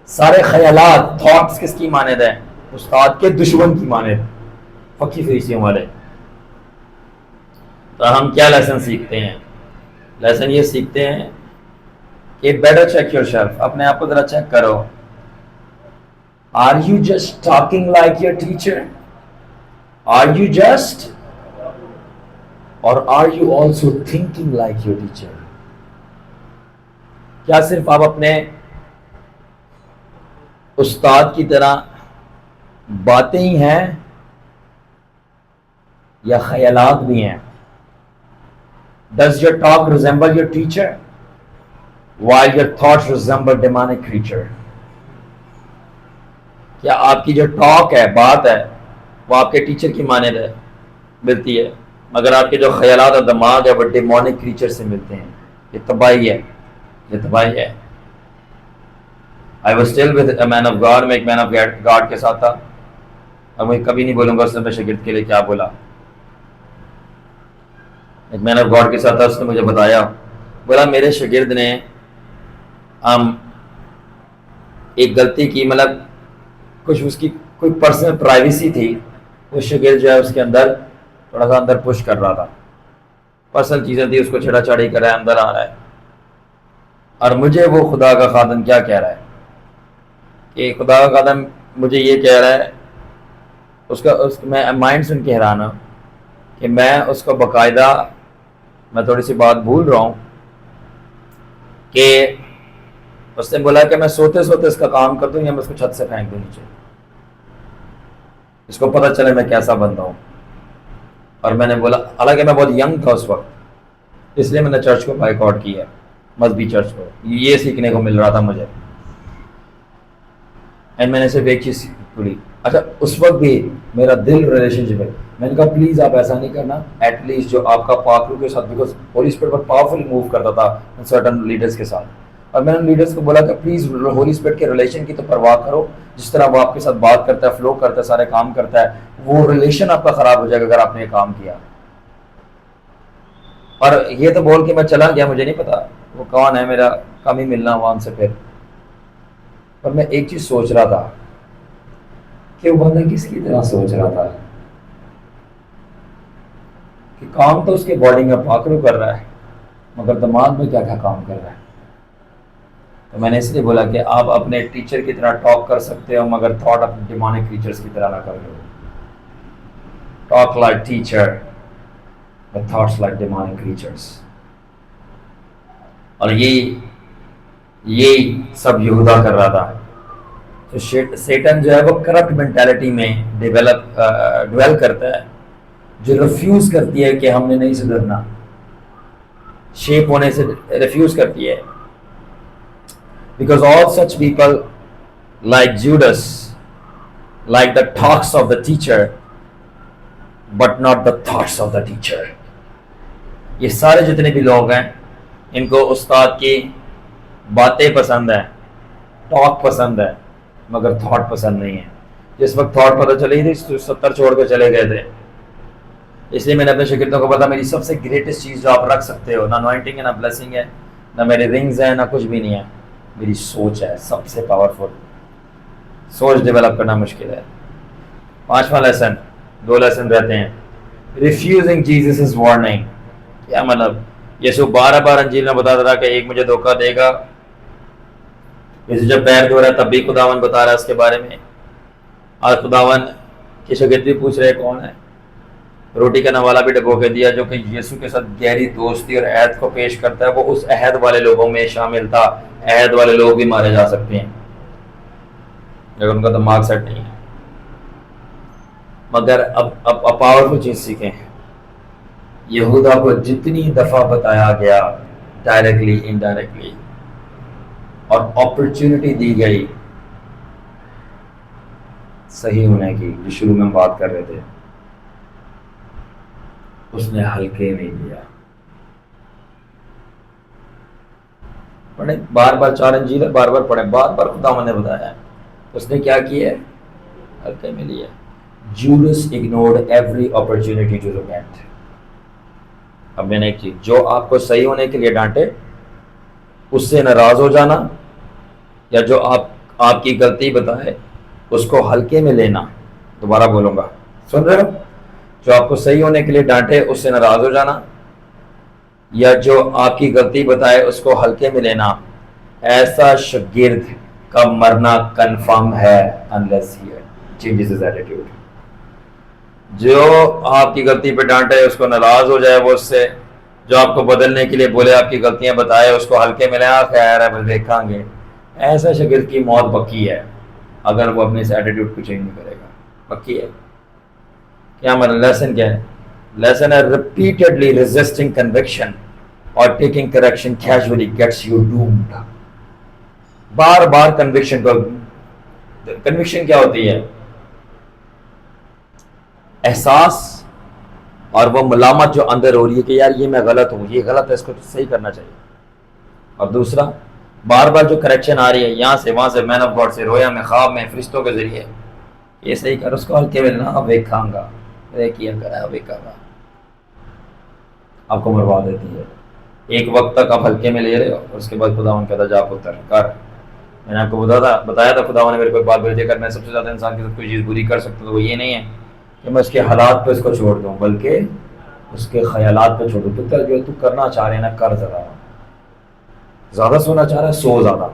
سارے خیالات, تھاٹس کس کی مانند ہے؟ استاد کے دشمن کی مانند, فقی فریسیوں والے. تو ہم کیا لیسن سیکھتے ہیں؟ لیسن یہ سیکھتے ہیں کہ بیٹر چیک یور سیلف, اپنے آپ کو ذرا چیک کرو. Are you just talking like your teacher? Are you just? Or are you also thinking like your teacher? کیا صرف آپ اپنے استاد کی طرح باتیں ہی ہیں یا خیالات بھی ہیں؟ Does your talk resemble your teacher while your thoughts resemble demonic creature? کیا آپ کی جو ٹاک ہے, بات ہے, وہ آپ کے ٹیچر کی مانند ہے, ملتی ہے, مگر آپ کے جو خیالات اور دماغ ہے وہ ڈیمونک کریچر سے ملتے ہیں؟ یہ تباہی ہے, یہ تباہی ہے. I was still with a man of God, میں ایک مین آف گاڈ کے ساتھ تھا, اور میں کبھی نہیں بولوں گا اس نے اپنے شاگرد کے لیے کیا بولا. ایک مین آف گاڈ کے ساتھ تھا, اس نے مجھے بتایا, بولا میرے شاگرد نے ایک غلطی کی, مطلب کچھ اس کی کوئی پرسنل پرائیویسی تھی, وہ شاگرد جو ہے اس کے اندر تھوڑا سا اندر پش کر رہا تھا, پرسنل چیزیں تھی, اس کو چھڑا چھاڑی کر رہا ہے, اندر آ رہا ہے, اور مجھے وہ خدا کا خادم کیا کہہ رہا ہے کہ خدا کا خادم مجھے یہ کہہ رہا ہے, میں مائنڈ سن کے حیران ہوں کہ میں اس کو باقاعدہ, میں تھوڑی سی بات بھول رہا ہوں کہ اس نے بولا کہ میں سوتے سوتے اس کا کام کر دوں یا میں اس کو چھت سے پھینک دوں نیچے, اس کو پتہ چلے میں کیسا بندہ ہوں. اور میں نے بولا, حالانکہ میں بہت ینگ تھا اس وقت, اس لیے میں نے چرچ کو بائک آؤٹ کیا, مذہبی چرچ کو, یہ سیکھنے کو مل رہا تھا مجھے. اینڈ میں نے صرف ایک چیز سیکھی. اچھا اس وقت بھی میرا دل ریلیشن شپ ہے, میں نے کہا پلیز آپ ایسا نہیں کرنا, ایٹ لیسٹ جو آپ کا پاک روح کے ساتھ, بیکاز ہولی اسپرٹ بہت پاورفلی موو کرتا تھا سرٹن لیڈرس کے ساتھ, اور میں نے لیڈرس کو بولا کہ پلیز ہولی اسپرٹ کے ریلیشن کی تو پرواہ کرو, جس طرح وہ آپ کے ساتھ بات کرتا ہے, فلو کرتا ہے, سارے کام کرتا ہے, وہ ریلیشن آپ کا خراب ہو جائے گا اگر آپ نے یہ کام کیا. اور یہ تو بول کے میں چلا گیا, مجھے نہیں پتا وہ کون ہے, میرا کم ہی ملنا ہوا ان سے پھر. اور میں ایک چیز سوچ رہا تھا کہ وہ بندہ کس کی طرح سوچ رہا تھا کہ کام تو اس کے باڈی میں پاکرو کر رہا ہے, مگر دماغ میں کیا کیا کام کر رہا ہے. تو میں نے اس لیے بولا کہ آپ اپنے ٹیچر کی طرح ٹاک کر سکتے ہو, مگر تھاٹ اپنے ڈیمونک ٹیچرز کی طرح نہ کر لو. Talk like teacher but thoughts like demonic creatures. اور یہی سب یہودا کر رہا تھا. تو سیٹن جو ہے وہ کرپٹ مینٹیلٹی میں ڈویل کرتا ہے, جو ریفیوز کرتی ہے کہ ہم نے نہیں سدھرنا, شیپ ہونے سے ریفیوز کرتی ہے. Because all such people like Judas like the talks of the teacher but not the thoughts of the teacher. یہ سارے جتنے بھی لوگ ہیں ان کو استاد کی باتیں پسند ہیں, ٹاک پسند ہے, مگر تھاٹ پسند نہیں ہے. جس وقت تھاٹ پتہ چلی تھی 70 چھوڑ کے چلے گئے تھے. اس لیے میں نے اپنے شاگردوں کو بتا, میری سب سے گریٹسٹ چیز جو آپ رکھ سکتے ہو, نہ انوائنٹنگ ہے, نہ بلیسنگ ہے, نہ میرے رنگز ہیں, نہ کچھ بھی نہیں ہے, میری سوچ ہے سب سے پاورفل. سوچ ڈیولپ کرنا مشکل ہے. 5واں لیسن, 2 لیسن رہتے ہیں. Refusing Jesus is warning. کیا مطلب, یسوع بار انجیل میں بتاتا رہا کہ ایک مجھے دھوکہ دے گا. جیسے جب پیر دھو رہا ہے تب بھی خداوند بتا رہا ہے اس کے بارے میں. آج خداوند کے شاگرد بھی پوچھ رہے کون ہے. روٹی کا نوالا بھی ڈبو کے دیا, جو کہ یسوع کے ساتھ گہری دوستی اور عہد کو پیش کرتا ہے. وہ اس عہد والے لوگوں میں شامل تھا. عہد والے لوگ بھی مارے جا سکتے ہیں اگر ان کا دماغ سیٹ نہیں ہے. مگر اب پاورفل چیز سیکھیں. یہودا کو جتنی دفعہ بتایا گیا ڈائریکٹلی انڈائریکٹلی, اور اپرچونٹی دی گئی صحیح ہونے کی, جو شروع میں ہم بات کر رہے تھے, اس نے ہلکے نہیں لیا. پڑھیں بار 4 انجیل بار پڑھیں, بار خدا نے بتایا ہے. اس نے کیا کیا ہے, ہلکے میں لیا. Judas ignored every opportunity to repent. اب میں نے ایک چیز, جو آپ کو صحیح ہونے کے لیے ڈانٹے اس سے ناراض ہو جانا, یا جو آپ کی غلطی بتائے اس کو ہلکے میں لینا. دوبارہ بولوں گا, سن رہے ہو؟ جو آپ کو صحیح ہونے کے لیے ڈانٹے اس سے ناراض ہو جانا, یا جو آپ کی غلطی بتائے اس کو ہلکے میں لینا. ایسا شاگرد کا مرنا کنفرم ہے unless he changes his attitude. جو آپ کی غلطی پہ ڈانٹے اس کو ناراض ہو جائے وہ اس سے, جو آپ کو بدلنے کے لیے بولے, آپ کی غلطیاں بتائے اس کو ہلکے میں لے, خیر ہے بس دیکھیں گے. ایسا شاگرد کی موت پکی ہے اگر وہ اپنے اس ایٹیٹیوڈ کو چینج نہیں کرے گا. پکی ہے. کیا مطلب, لیسن کیا ہے؟ لیسن ہے ریپیٹڈلی ریزسٹنگ کنوکشن اور taking correction casually gets you doomed. بار کنوکشن کو, کنوکشن کیا ہوتی ہے؟ احساس اور وہ ملامت جو اندر ہو رہی ہے کہ یار یہ میں غلط ہوں, یہ غلط ہے, اس کو صحیح کرنا چاہیے. اور دوسرا بار جو کریکشن آ رہی ہے یہاں سے وہاں سے, مین آف گاڈ سے, رویا میں, خواب میں, فرشتوں کے ذریعے, یہ صحیح کر, اس کو ہلکے میں لینا. اب ایک کھاؤں گا, کیا کرا اب ایک کرا. آپ کو مروا دیتی ہے. ایک وقت تک آپ ہلکے میں لے رہے ہو اور اس کے بعد خدا ان کہتا جا پتر کر. میں نے آپ کو بتایا تھا خدا نے میرے کو ایک بات بھیجی، اگر میں سب سے زیادہ انسان کے ساتھ کوئی چیز بری کر سکتا تو وہ یہ نہیں ہے کہ میں اس کے حالات پہ اس کو چھوڑ دوں، بلکہ اس کے خیالات پہ چھوڑ دوں. پتر جو تو کرنا چاہ رہے ہیں نا کر، زیادہ سونا چاہ رہا ہے سو زیادہ.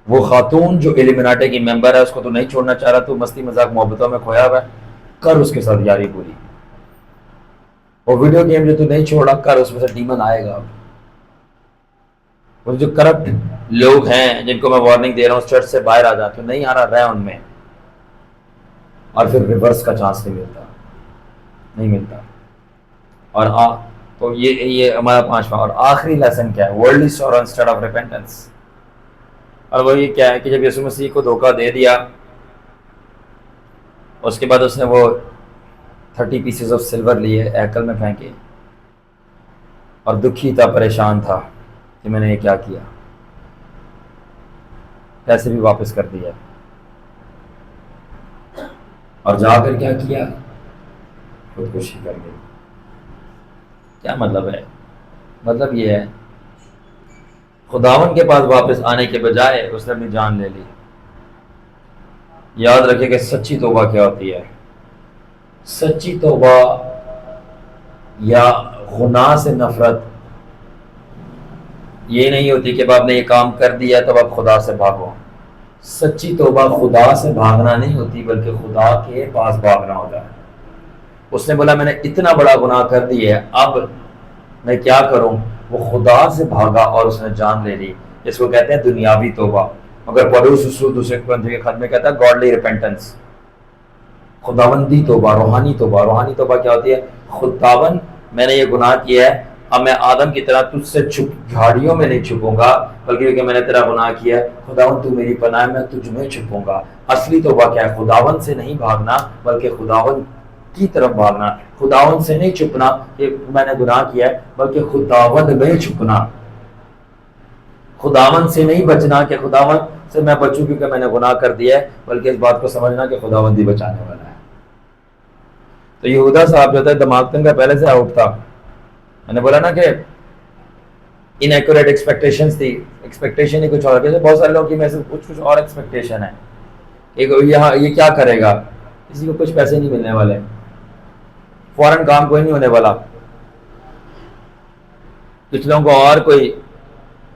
وہ خاتون جو ایلیمناٹے کی ممبر ہے اس کو تو نہیں چھوڑنا چاہ رہا، تو مستی مذاق محبتوں میں کھویا ہوا ہے، کر اس کے ساتھ یاری پوری. اور ویڈیو گیم جو تو نہیں چھوڑا کر، اس میں سے ڈیمن آئے گا. اور جو کرپٹ لوگ ہیں جن کو میں وارننگ دے رہا ہوں چرچ سے باہر آ جا، تو نہیں آ رہا رہ ان میں، اور پھر ریورس کا چانس نہیں ملتا. اور تو یہ ہمارا 5واں اور آخری لیسن کیا ہے؟ Worldly sorrow instead of repentance. اور وہ یہ کیا ہے کہ جب یسوع مسیح کو دھوکہ دے دیا، اس کے بعد اس نے وہ 30 پیسز آف سلور لیے ہیکل میں پھینکے، اور دکھی تھا، پریشان تھا کہ میں نے یہ کیا کیا، پیسے بھی واپس کر دیا. اور جا کر کیا کیا؟ خودکشی کر گئی. کیا مطلب ہے؟ مطلب یہ ہے خداون کے پاس واپس آنے کے بجائے اس نے اپنی جان لے لی. یاد رکھے کہ سچی توبہ کیا ہوتی ہے. سچی توبہ یا گناہ سے نفرت یہ نہیں ہوتی کہ آپ نے یہ کام کر دیا تب آپ خدا سے بھاگو. سچی توبہ خدا سے بھاگنا نہیں ہوتی، بلکہ خدا کے پاس بھاگنا ہوتا ہے. اس نے بولا میں نے اتنا بڑا گناہ کر دیا ہے، اب میں کیا کروں؟ وہ خدا سے بھاگا اور اس نے جان لے لی. اس کو کہتے ہیں دنیاوی توبہ. مگر پولس دوسرے کے خط میں کہتا ہے گاڈلی ریپینٹنس، خداوندی توبہ، روحانی توبہ. روحانی توبہ کیا ہوتی ہے؟ خداون میں نے یہ گناہ کیا ہے، اب میں آدم کی طرح تجھ سے جھاڑیوں میں نہیں چھپوں گا، بلکہ کیونکہ میں نے تیرا گناہ کیا ہے خداون تو میری پناہ ہے، میں تجھ میں چھپوں گا. اصلی توبہ کیا ہے؟ خداون سے نہیں بھاگنا بلکہ خداون کی طرف بھاگنا. خداون سے نہیں چھپنا کہ میں نے گناہ کیا ہے، بلکہ خداون میں چھپنا. خداون سے نہیں بچنا کہ خداون سے میں بچوں کیونکہ میں نے گناہ کر دیا ہے، بلکہ اس بات کو سمجھنا کہ خداوند ہی بچانے والا ہے. تو یہودا صاحب جو تھا دماغ تنگا پہلے سے آؤٹ تھا. میں نے بولا نا کہ انیکوریٹ ایکسپیکٹیشنز تھی، ایکسپیکٹیشن ہی کچھ اور. جیسے بہت سارے لوگوں کی میں سے کچھ اور ایکسپیکٹیشن ہے. یہاں یہ کیا کرے گا؟ کسی کو کچھ پیسے نہیں ملنے والے، فوراً کام کوئی نہیں ہونے والا. کچھ لوگوں کو اور کوئی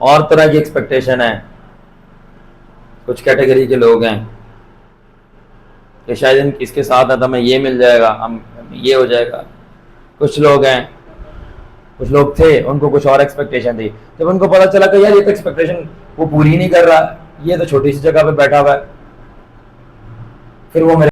اور طرح کی ایکسپیکٹیشن ہے. کچھ کیٹیگری کے لوگ ہیں کہ شاید اس کے ساتھ آتا ہمیں یہ مل جائے گا، ہم یہ ہو جائے گا. کچھ لوگ ہیں، کچھ لوگ تھے ان کو کچھ اور ایکسپیکٹیشن تھی. جب ان کو پتا چلا کہ یار یہ تو ایکسپیکٹیشن وہ پوری نہیں کر رہا، یہ تو چھوٹی سی جگہ پہ بیٹھا ہوا ہے، پھر وہ میرے